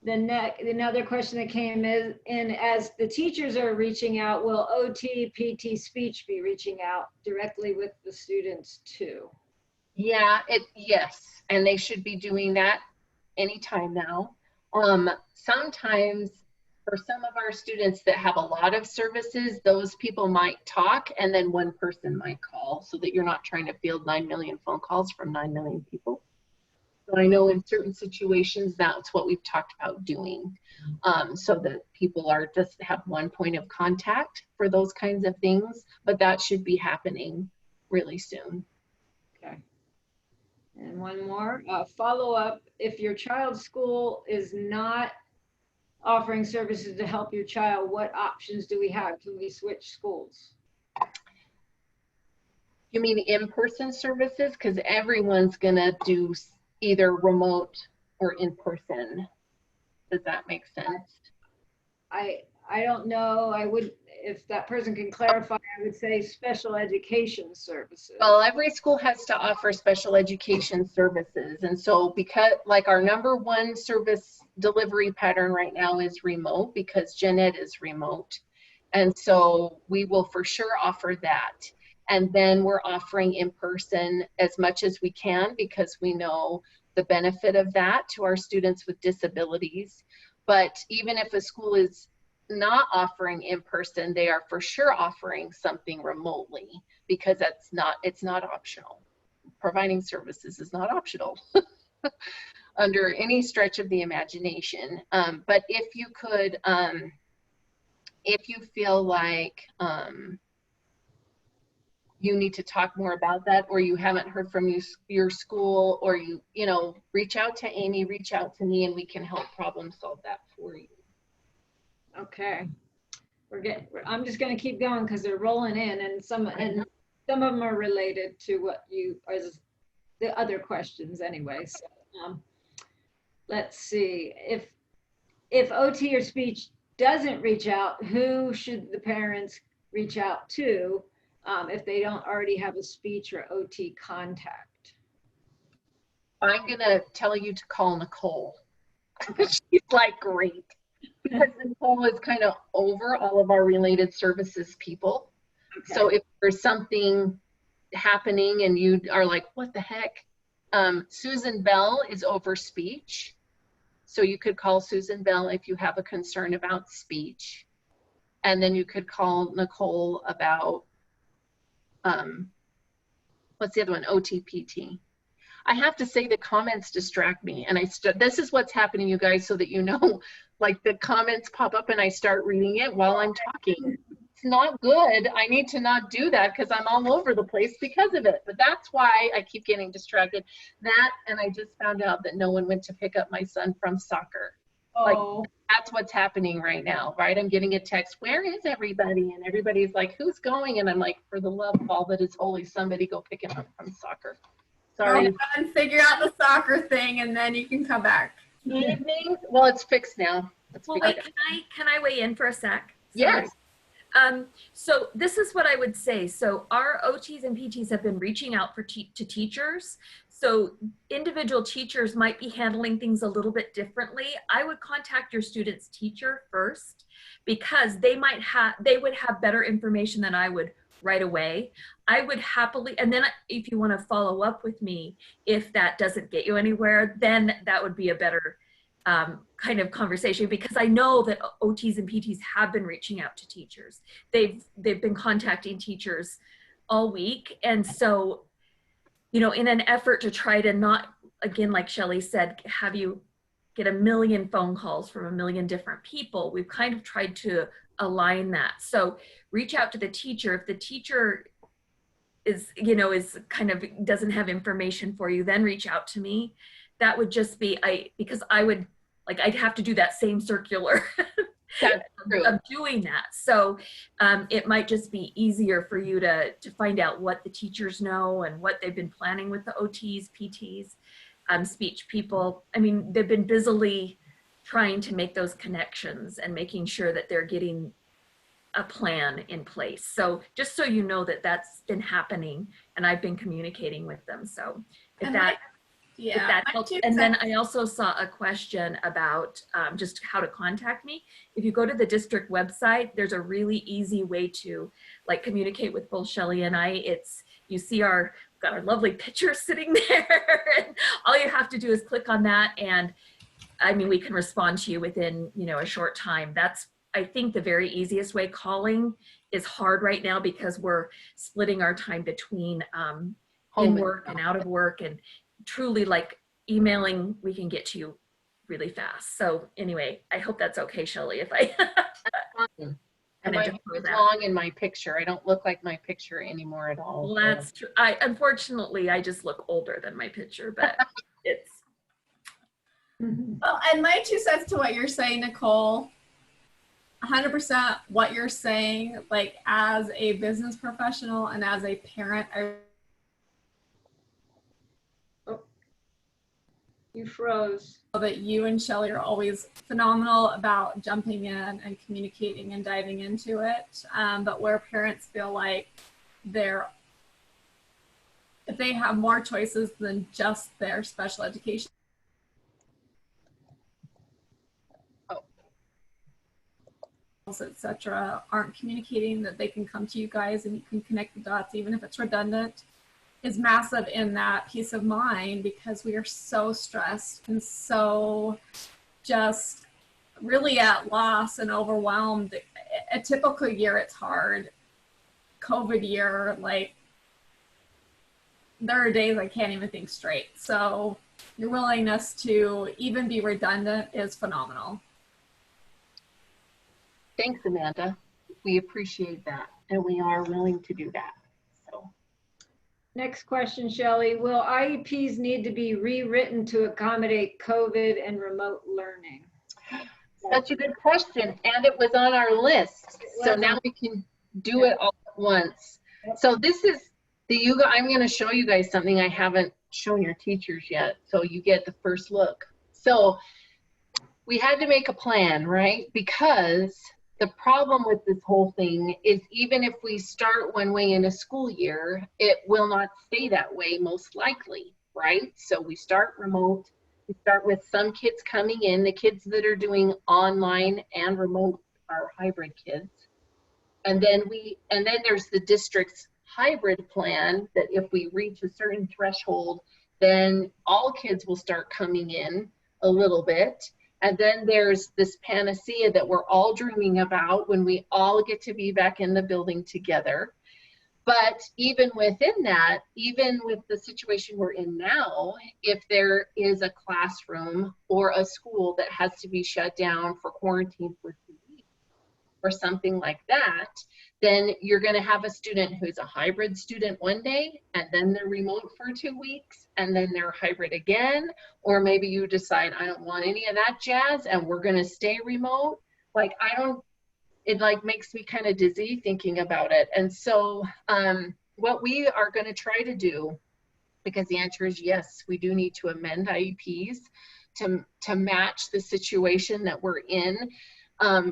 Another question that came in, as the teachers are reaching out, will OT, PT, speech be reaching out directly with the students too?
Yeah, yes, and they should be doing that anytime now. Sometimes for some of our students that have a lot of services, those people might talk and then one person might call, so that you're not trying to field 9 million phone calls from 9 million people. So I know in certain situations, that's what we've talked about doing, so that people are just have one point of contact for those kinds of things, but that should be happening really soon.
Okay. And one more follow up. If your child's school is not offering services to help your child, what options do we have? Can we switch schools?
You mean InPerson services? Because everyone's gonna do either remote or in person. Does that make sense?
I don't know. I would, if that person can clarify, I would say special education services.
Well, every school has to offer special education services. And so because like our #1 service delivery pattern right now is remote, because gen ed is remote. And so we will for sure offer that. And then we're offering in person as much as we can, because we know the benefit of that to our students with disabilities. But even if a school is not offering in person, they are for sure offering something remotely, because it's not optional. Providing services is not optional under any stretch of the imagination. But if you could, if you feel like you need to talk more about that, or you haven't heard from your school, or you know, reach out to Amy, reach out to me, and we can help problem solve that for you.
Okay. I'm just going to keep going because they're rolling in, and some of them are related to what you are, the other questions anyway. So, let's see. If OT or speech doesn't reach out, who should the parents reach out to if they don't already have a speech or OT contact?
I'm going to tell you to call Nicole. She's like, great. Because Nicole is kind of over all of our related services people. Okay. So if there's something happening and you are like, what the heck? Susan Bell is over speech. So you could call Susan Bell if you have a concern about speech. And then you could call Nicole about, what's the other one? OTPT. I have to say the comments distract me, and this is what's happening, you guys, so that you know, like the comments pop up and I start reading it while I'm talking. it's not good. I need to not do that because I'm all over the place because of it. But that's why I keep getting distracted. That, and I just found out that no one went to pick up my son from soccer. Like, that's what's happening right now, right? I'm getting a text, where is everybody? And everybody's like, who's going? And I'm like, for the love of all that is holy, somebody go pick him up from soccer. Sorry.
And figure out the soccer thing, and then you can come back.
Evening? Well, it's fixed now. It's
Well,
fixed.
wait, can I weigh in for a sec?
Yes.
So this is what I would say. So our OTs and PTs have been reaching out to teachers. So individual teachers might be handling things a little bit differently. I would contact your student's teacher first, because they would have better information than I would right away. I would happily, and then if you want to follow up with me, if that doesn't get you anywhere, then that would be a better kind of conversation, because I know that OTs and PTs have been reaching out to teachers. They've been contacting teachers all week. And so, you know, in an effort to try to not, again, like Shelley said, have you get a million phone calls from a million different people, we've kind of tried to align that. So reach out to the teacher. If the teacher is, you know, is kind of doesn't have information for you, then reach out to me. That would just be, because I would, like, I'd have to do that same circular of doing that. So it might just be easier for you to find out what the teachers know and what they've been planning with the OTs, PTs, speech people. I mean, they've been busily trying to make those connections and making sure that they're getting a plan in place. So just so you know that that's been happening, and I've been communicating with them. So if that helps. And then I also saw a question about just how to contact me. If you go to the district website, there's a really easy way to like communicate with both Shelley and I. You see got our lovely picture sitting there, and all you have to do is click on that, and I mean, we can respond to you within, you know, a short time. That's, I think, the very easiest way. Calling is hard right now because we're splitting our time between in work and out of work, and truly, like, emailing, we can get to you really fast. So anyway, I hope that's okay, Shelley, if I
And my hair is long in my picture. I don't look like my picture anymore at all.
Well, that's true. Unfortunately, I just look older than my picture, but it's.
Well, and my 2 cents to what you're saying, Nicole, 100% what you're saying, like, as a business professional and as a parent,
You froze.
that you and Shelley are always phenomenal about jumping in and communicating and diving into it. But where parents feel like if they have more choices than just their special education, etc., aren't communicating that they can come to you guys and you can connect the dots, even if it's redundant, is massive in that peace of mind, because we are so stressed and so just really at loss and overwhelmed. A typical year, it's hard. COVID year, like, there are days I can't even think straight. So your willingness to even be redundant is phenomenal.
Thanks, Amanda. We appreciate that, and we are willing to do that. So.
Next question, Shelley. Will IEPs need to be rewritten to accommodate COVID and remote learning?
Such a good question, and it was on our list. So now we can do it all at once. So this is I'm going to show you guys something I haven't shown your teachers yet, so you get the first look. So we had to make a plan, right? Because the problem with this whole thing is, even if we start one way in a school year, it will not stay that way, most likely, right? So we start remote. We start with some kids coming in. The kids that are doing online and remote are hybrid kids. And then there's the district's hybrid plan that if we reach a certain threshold, then all kids will start coming in a little bit. And then there's this panacea that we're all dreaming about when we all get to be back in the building together. But even within that, even with the situation we're in now, if there is a classroom or a school that has to be shut down for quarantine for 2 weeks, or something like that, then you're going to have a student who's a hybrid student one day, and then they're remote for 2 weeks, and then they're hybrid again. Or maybe you decide, I don't want any of that jazz, and we're going to stay remote. Like, it like makes me kind of dizzy thinking about it. And so what we are going to try to do, because the answer is yes, we do need to amend IEPs to match the situation that we're in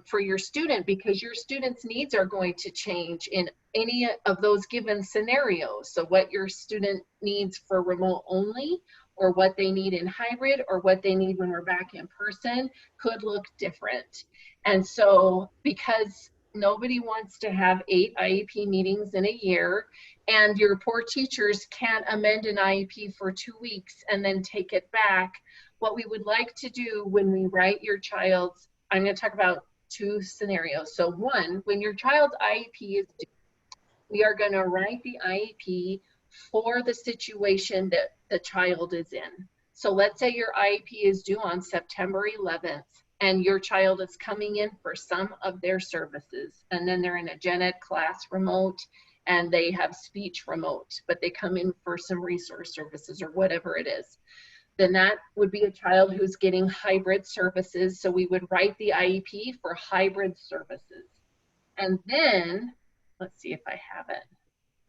for your student, because your student's needs are going to change in any of those given scenarios. So what your student needs for remote only, or what they need in hybrid, or what they need when we're back in person could look different. And so because nobody wants to have 8 IEP meetings in a year, and your poor teachers can't amend an IEP for 2 weeks and then take it back, what we would like to do when we write your child's, I'm going to talk about 2 scenarios. So one, when your child's IEP is due, we are going to write the IEP for the situation that the child is in. So let's say your IEP is due on September 11th, and your child is coming in for some of their services, and then they're in a gen ed class remote, and they have speech remote, but they come in for some resource services or whatever it is. Then that would be a child who's getting hybrid services. So we would write the IEP for hybrid services. And then, let's see if I have it.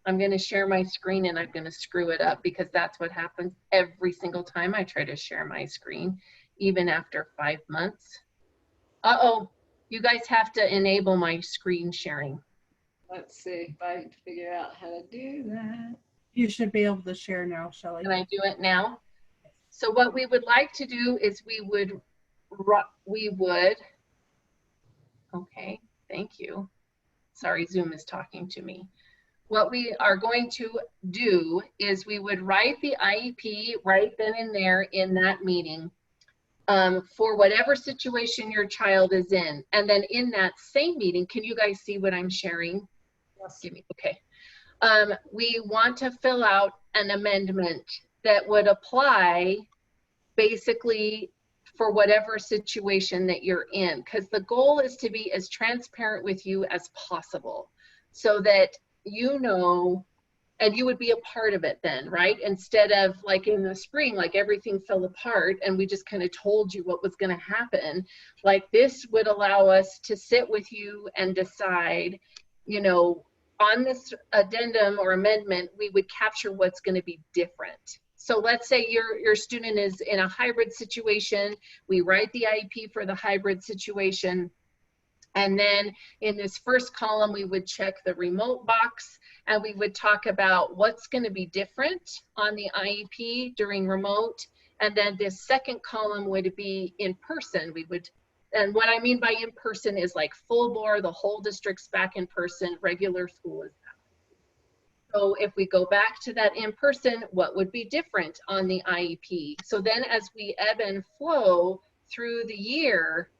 I'm going to share my screen, and I'm going to screw it up, because that's what happens every single time I try to share my screen, even after 5 months. Uh-oh, you guys have to enable my screen sharing.
Let's see if I can figure out how to do that.
You should be able to share now, Shelley.
Can I do it now? So what we would like to do is we would, okay, thank you. Sorry, Zoom is talking to me. What we are going to do is we would write the IEP right then and there in that meeting for whatever situation your child is in. And then in that same meeting, can you guys see what I'm sharing?
Yes.
Give me, okay. We want to fill out an amendment that would apply basically for whatever situation that you're in, because the goal is to be as transparent with you as possible, so that you know, and you would be a part of it then, right? Instead of like in the spring, like everything fell apart and we just kind of told you what was going to happen. Like this would allow us to sit with you and decide, you know, on this addendum or amendment, we would capture what's going to be different. So let's say your student is in a hybrid situation. We write the IEP for the hybrid situation. And then in this first column, we would check the remote box, and we would talk about what's going to be different on the IEP during remote. And then this second column would be in person. We would, and what I mean by in person is like full bore, the whole district's back in person, regular school is back. So if we go back to that in person, what would be different on the IEP? So then as we ebb and flow through the year,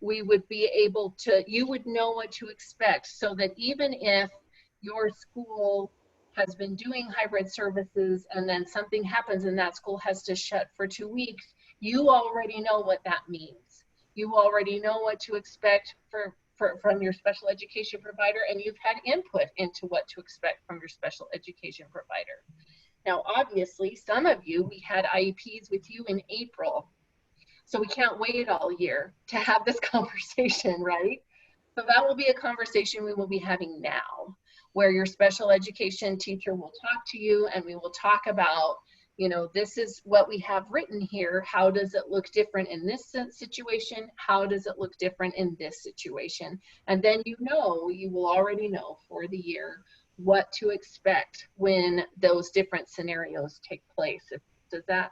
we would be able to, you would know what to expect, so that even if your school has been doing hybrid services and then something happens and that school has to shut for 2 weeks, you already know what that means. You already know what to expect from your special education provider, and you've had input into what to expect from your special education provider. Now, obviously, some of you, we had IEPs with you in April. So we can't wait all year to have this conversation, right? So that will be a conversation we will be having now, where your special education teacher will talk to you, and we will talk about, you know, this is what we have written here. How does it look different in this situation? How does it look different in this situation? And then you will already know for the year what to expect when those different scenarios take place. Does that?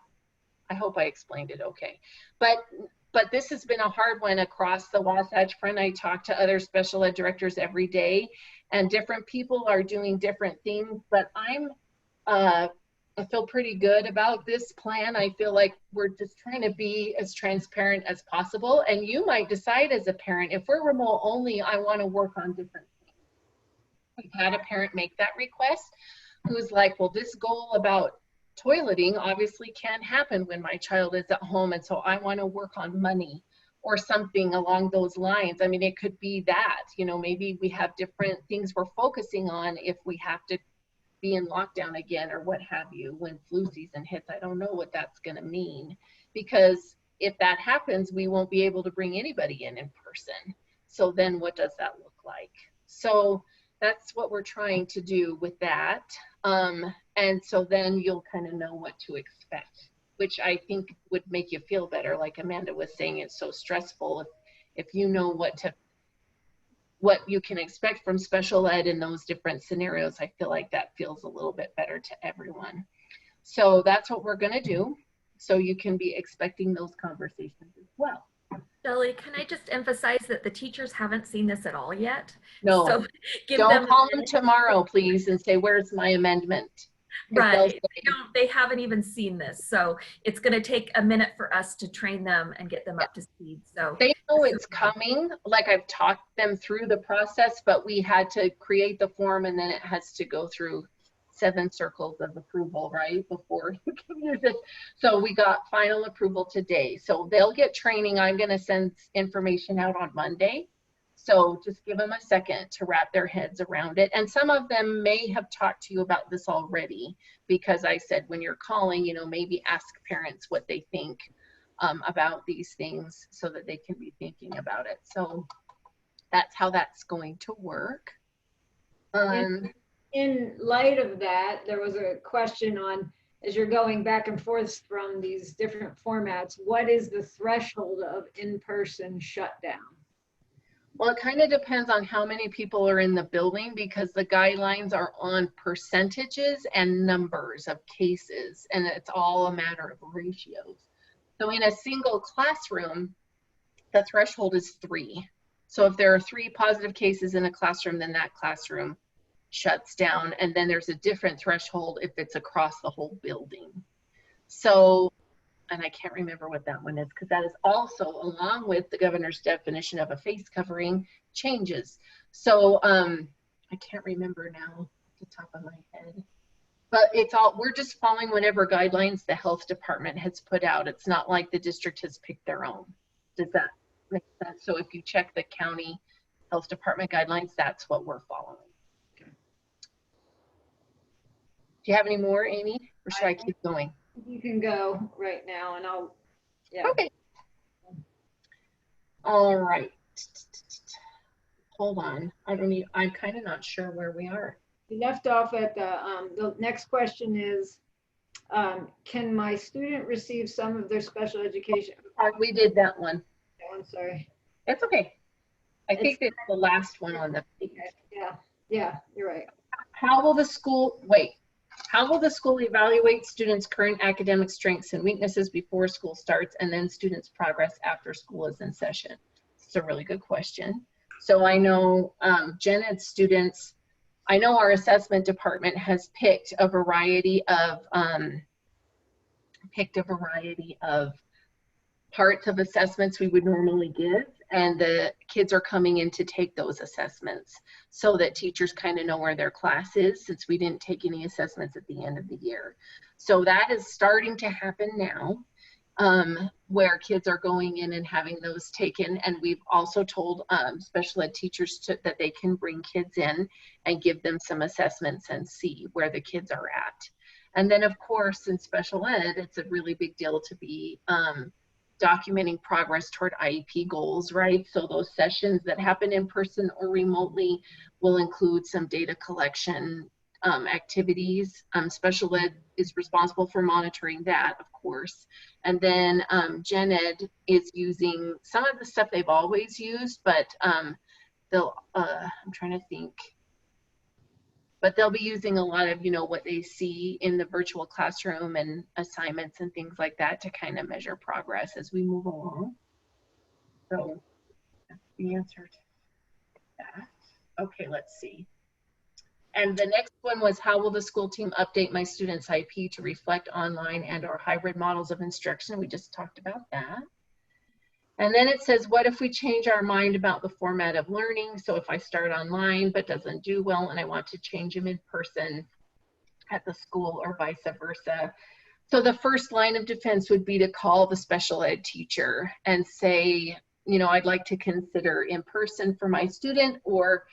I hope I explained it okay. But this has been a hard one across the Wasatch Front. I talk to other special ed directors every day, and different people are doing different things, but I feel pretty good about this plan. I feel like we're just trying to be as transparent as possible. And you might decide as a parent, if we're remote only, I want to work on different things. We've had a parent make that request who's like, well, this goal about toileting obviously can't happen when my child is at home, and so I want to work on money, or something along those lines. I mean, it could be that, you know, maybe we have different things we're focusing on if we have to be in lockdown again or what have you when flu season hits. I don't know what that's going to mean, because if that happens, we won't be able to bring anybody in person. So then what does that look like? So that's what we're trying to do with that. And so then you'll kind of know what to expect, which I think would make you feel better. Like Amanda was saying, it's so stressful. If you know what you can expect from special ed in those different scenarios, I feel like that feels a little bit better to everyone. So that's what we're going to do. So you can be expecting those conversations as well.
Shelley, can I just emphasize that the teachers haven't seen this at all yet?
No,
So
don't call them tomorrow, please, and say, where's my amendment?
Right, they haven't even seen this. So it's going to take a minute for us to train them and get them up to speed. So
they know it's coming. Like I've talked them through the process, but we had to create the form and then it has to go through 7 circles of approval, right, before you can use it. So we got final approval today. So they'll get training. I'm going to send information out on Monday. So just give them a second to wrap their heads around it. And some of them may have talked to you about this already, because I said when you're calling, you know, maybe ask parents what they think about these things so that they can be thinking about it. So that's how that's going to work.
In light of that, there was a question on, as you're going back and forth from these different formats, what is the threshold of in-person shutdown?
Well, it kind of depends on how many people are in the building, because the guidelines are on percentages and numbers of cases, and it's all a matter of ratios. So in a single classroom, the threshold is 3. So if there are 3 positive cases in a classroom, then that classroom shuts down, and then there's a different threshold if it's across the whole building. So, and I can't remember what that one is, because that is also along with the governor's definition of a face covering changes. So I can't remember now off the top of my head, but it's all, we're just following whatever guidelines the health department has put out. It's not like the district has picked their own. Does that make sense? So if you check the county health department guidelines, that's what we're following. Do you have any more, Amy, or should I keep going?
You can go right now and I'll, yeah.
Okay. All right. Hold on. I'm kind of not sure where we are.
You left off at the next question is, can my student receive some of their special education?
We did that one.
Oh, I'm sorry.
That's okay. I think it's the last one on the page.
Yeah, you're right.
How will the school evaluate students' current academic strengths and weaknesses before school starts, and then students' progress after school is in session? It's a really good question. So I know gen ed students, I know our assessment department has picked a variety of parts of assessments we would normally give, and the kids are coming in to take those assessments so that teachers kind of know where their class is, since we didn't take any assessments at the end of the year. So that is starting to happen now, where kids are going in and having those taken. And we've also told special ed teachers that they can bring kids in and give them some assessments and see where the kids are at. And then of course in special ed, it's a really big deal to be documenting progress toward IEP goals, right? So those sessions that happen in person or remotely will include some data collection activities. Special ed is responsible for monitoring that, of course. And then gen ed is using some of the stuff they've always used, but they'll, I'm trying to think, but they'll be using a lot of, you know, what they see in the virtual classroom and assignments and things like that to kind of measure progress as we move along. So that's the answer to that. Okay, let's see. And the next one was, how will the school team update my students' IP to reflect online and or hybrid models of instruction? We just talked about that. And then it says, what if we change our mind about the format of learning? So if I start online but doesn't do well and I want to change them in person at the school or vice versa. So the first line of defense would be to call the special ed teacher and say, you know, I'd like to consider in person for my student, or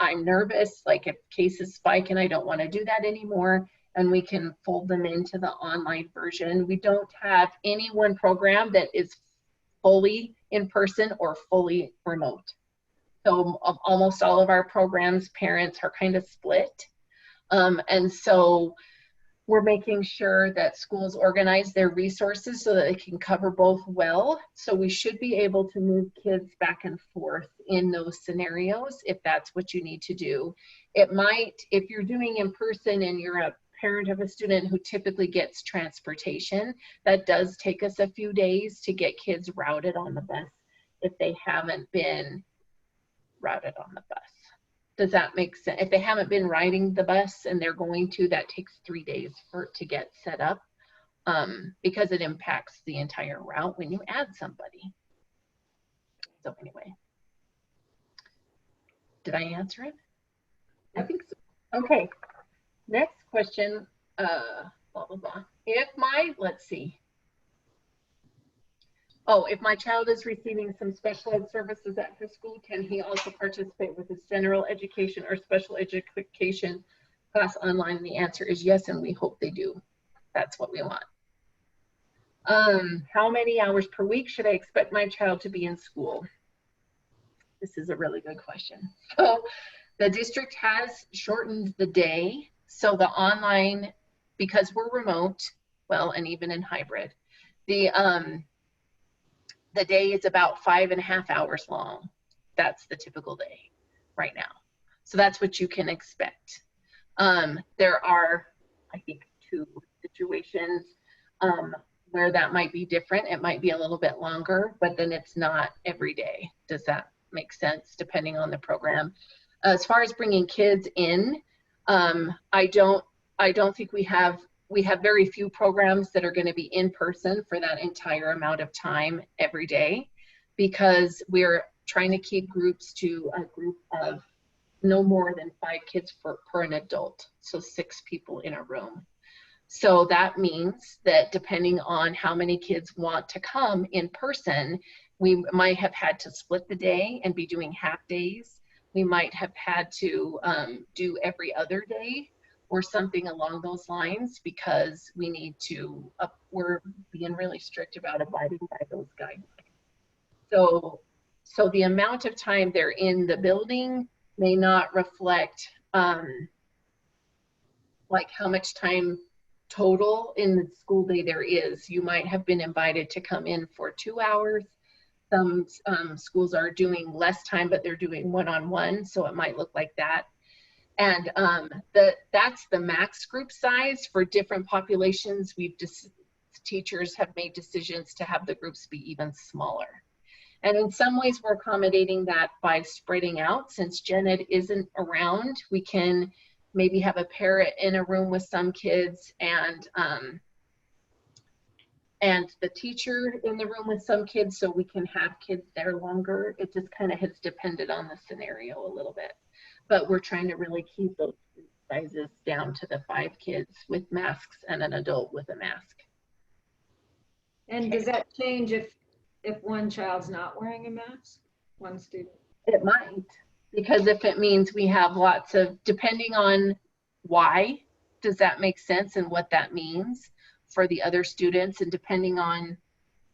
I'm nervous, like if cases spike and I don't want to do that anymore, and we can fold them into the online version. We don't have any one program that is fully in person or fully remote. So almost all of our programs, parents are kind of split. And so we're making sure that schools organize their resources so that they can cover both well. So we should be able to move kids back and forth in those scenarios if that's what you need to do. It might, if you're doing in person and you're a parent of a student who typically gets transportation, that does take us a few days to get kids routed on the bus if they haven't been routed on the bus. Does that make sense? If they haven't been riding the bus and they're going to, that takes 3 days for it to get set up, because it impacts the entire route when you add somebody. So anyway, did I answer it? I think so. Okay, next question, blah, blah, blah. If my, let's see. Oh, if my child is receiving some special ed services after school, can he also participate with his general education or special education class online? And the answer is yes, and we hope they do. That's what we want. How many hours per week should I expect my child to be in school? This is a really good question. So the district has shortened the day. So the online, because we're remote, well, and even in hybrid, the day is about 5.5 hours long. That's the typical day right now. So that's what you can expect. There are, I think, 2 situations where that might be different. It might be a little bit longer, but then it's not every day. Does that make sense? Depending on the program. As far as bringing kids in, I don't think we have very few programs that are going to be in person for that entire amount of time every day, because we're trying to keep groups to a group of no more than 5 kids per an adult. So 6 people in a room. So that means that depending on how many kids want to come in person, we might have had to split the day and be doing half days. We might have had to do every other day or something along those lines, because we need to, we're being really strict about abiding by those guidelines. So the amount of time they're in the building may not reflect like how much time total in the school day there is. You might have been invited to come in for 2 hours. Some schools are doing less time, but they're doing one-on-one, so it might look like that. And that's the max group size. For different populations, teachers have made decisions to have the groups be even smaller. And in some ways, we're accommodating that by spreading out. Since Gen Ed isn't around, we can maybe have a parent in a room with some kids and the teacher in the room with some kids, so we can have kids there longer. It just kind of has depended on the scenario a little bit. But we're trying to really keep those sizes down to the 5 kids with masks and an adult with a mask.
And does that change if one child's not wearing a mask, one student?
It might, because if it means we have lots of, depending on why, does that make sense, and what that means for the other students, and depending on,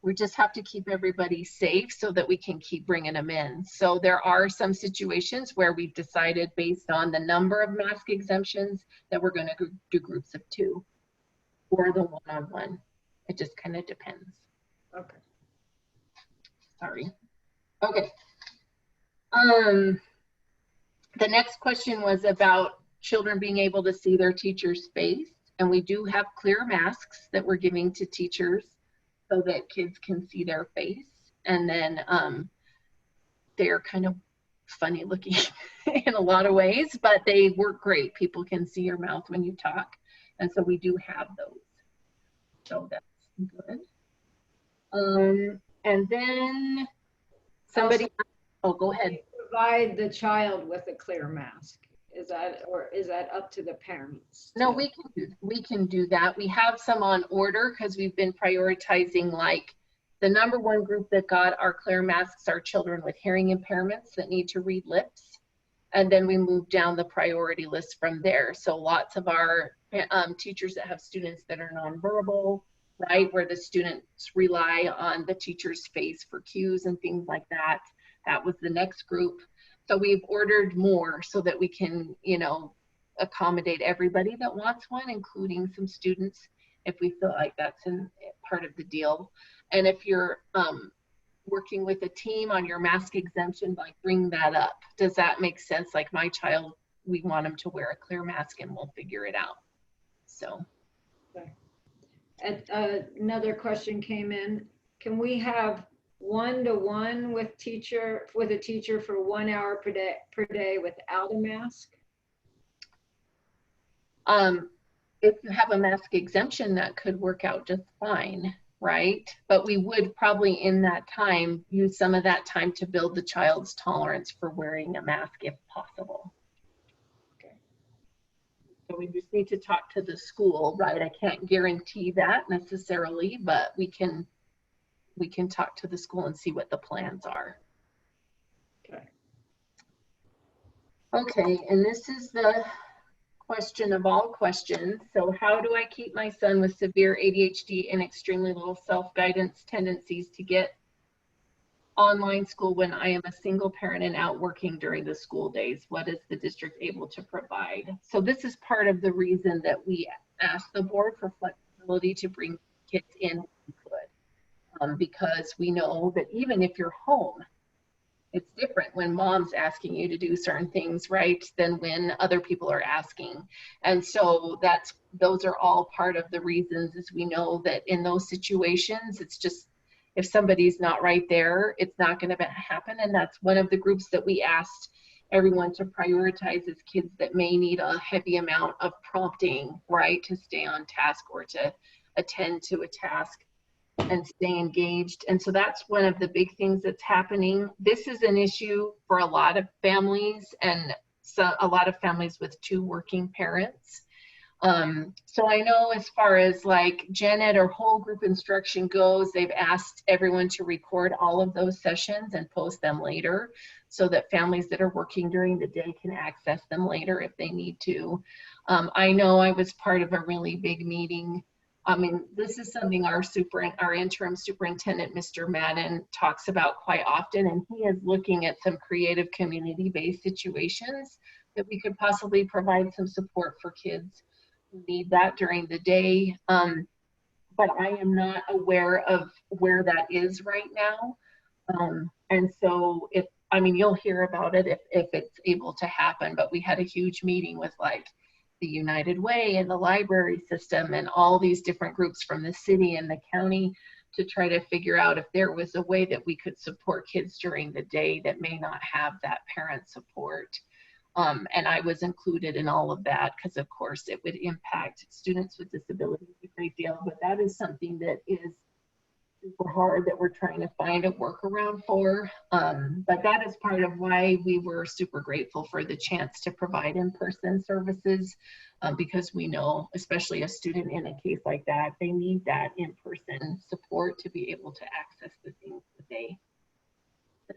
we just have to keep everybody safe so that we can keep bringing them in. So there are some situations where we've decided, based on the number of mask exemptions, that we're going to do groups of 2 or the one-on-one. It just kind of depends.
Okay.
Sorry. Okay. The next question was about children being able to see their teacher's face, and we do have clear masks that we're giving to teachers so that kids can see their face. And then they're kind of funny looking in a lot of ways, but they work great. People can see your mouth when you talk. And so we do have those. So that's good. And then somebody, oh, go ahead.
Provide the child with a clear mask. Is that up to the parents?
No, we can do that. We have some on order because we've been prioritizing like The number one group that got our clear masks are children with hearing impairments that need to read lips. And then we move down the priority list from there. So lots of our teachers that have students that are nonverbal, right, where the students rely on the teacher's face for cues and things like that. That was the next group. So we've ordered more so that we can, you know, accommodate everybody that wants one, including some students, if we feel like that's part of the deal. And if you're working with a team on your mask exemption, like bring that up. Does that make sense? Like my child, we want him to wear a clear mask and we'll figure it out. So.
Okay. Another question came in. Can we have one-to-one with a teacher for 1 hour per day without a mask?
If you have a mask exemption, that could work out just fine, right? But we would probably in that time use some of that time to build the child's tolerance for wearing a mask if possible.
Okay.
So we just need to talk to the school, right? I can't guarantee that necessarily, but we can talk to the school and see what the plans are.
Okay.
Okay, and this is the question of all questions. So how do I keep my son with severe ADHD and extremely little self-guidance tendencies to get online school when I am a single parent and out working during the school days? What is the district able to provide? So this is part of the reason that we asked the board for flexibility to bring kids in when we could, because we know that even if you're home, it's different when mom's asking you to do certain things, right, than when other people are asking. And so those are all part of the reasons, is we know that in those situations, it's just, if somebody's not right there, it's not going to happen. And that's one of the groups that we asked everyone to prioritize, is kids that may need a heavy amount of prompting, right, to stay on task or to attend to a task and stay engaged. And so that's one of the big things that's happening. This is an issue for a lot of families, and so a lot of families with 2 working parents. So I know as far as like gen ed or whole group instruction goes, they've asked everyone to record all of those sessions and post them later so that families that are working during the day can access them later if they need to. I know I was part of a really big meeting. I mean, this is something our interim superintendent, Mr. Madden, talks about quite often, and he is looking at some creative community-based situations that we could possibly provide some support for kids who need that during the day. But I am not aware of where that is right now. And so you'll hear about it if it's able to happen, but we had a huge meeting with like the United Way and the library system and all these different groups from the city and the county to try to figure out if there was a way that we could support kids during the day that may not have that parent support. And I was included in all of that because of course it would impact students with disabilities a great deal, but that is something that is super hard that we're trying to find a workaround for. But that is part of why we were super grateful for the chance to provide in-person services, because we know, especially a student in a case like that, they need that in-person support to be able to access the things that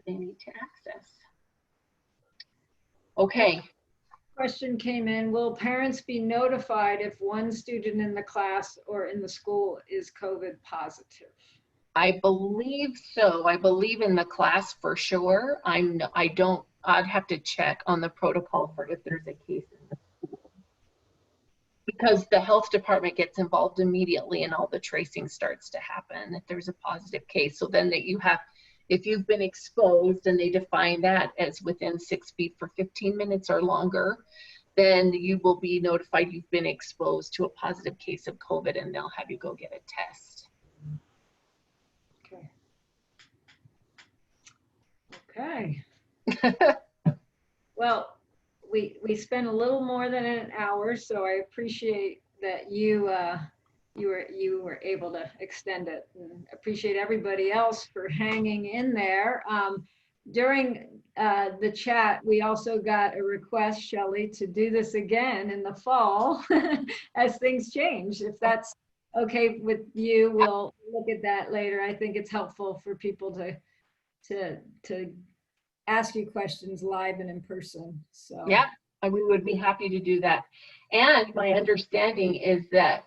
they need to access. Okay.
Question came in, will parents be notified if one student in the class or in the school is COVID positive?
I believe so. I believe in the class for sure. I'd have to check on the protocol for if there's a case in the school, because the health department gets involved immediately and all the tracing starts to happen if there's a positive case. So then if you've been exposed and they define that as within 6 feet for 15 minutes or longer, then you will be notified you've been exposed to a positive case of COVID and they'll have you go get a test.
Okay. Well, we spent a little more than an hour, so I appreciate that you were able to extend it, and appreciate everybody else for hanging in there. During the chat, we also got a request, Shelley, to do this again in the fall as things change. If that's okay with you, we'll look at that later. I think it's helpful for people to ask you questions live and in person. So
Yeah, we would be happy to do that. And my understanding is that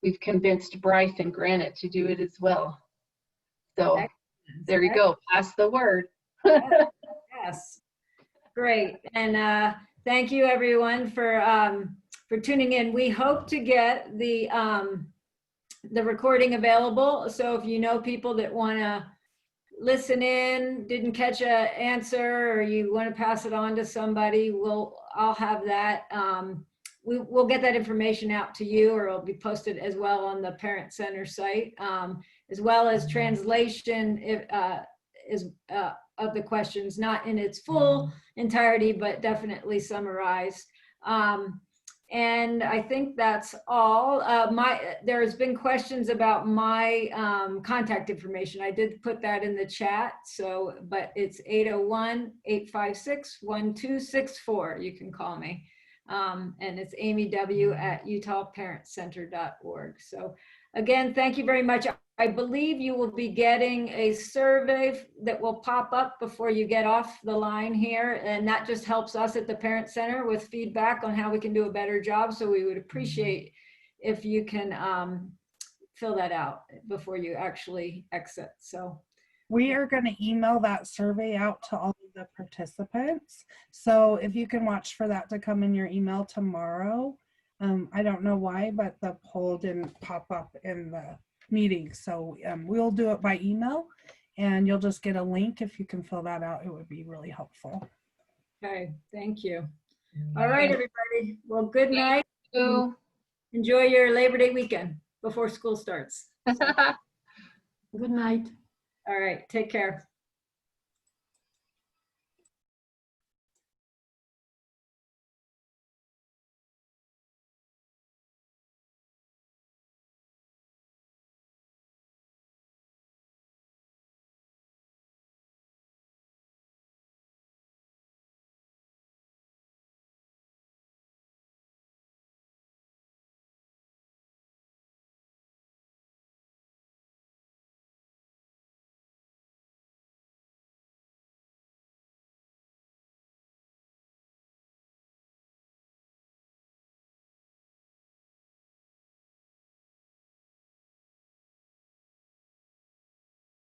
we've convinced Bryce and Granite to do it as well. So there you go, pass the word.
Yes, great. And thank you everyone for tuning in. We hope to get the recording available. So if you know people that want to listen in, didn't catch an answer, or you want to pass it on to somebody, I'll have that. We'll get that information out to you, or it'll be posted as well on the Parent Center site, as well as translation of the questions, not in its full entirety, but definitely summarized. And I think that's all. There's been questions about my contact information. I did put that in the chat. So, but it's 801-856-1264. You can call me. And it's amyw@utahparentcenter.org. So again, thank you very much. I believe you will be getting a survey that will pop up before you get off the line here. And that just helps us at the Parent Center with feedback on how we can do a better job. So we would appreciate if you can fill that out before you actually exit. So
We are going to email that survey out to all of the participants. So if you can watch for that to come in your email tomorrow. I don't know why, but the poll didn't pop up in the meeting. So we'll do it by email, and you'll just get a link. If you can fill that out, it would be really helpful.
okay, thank you. All right, everybody. Well, good night.
Thank
Enjoy your Labor Day weekend before school starts.
you.
Good night.
All right, take care.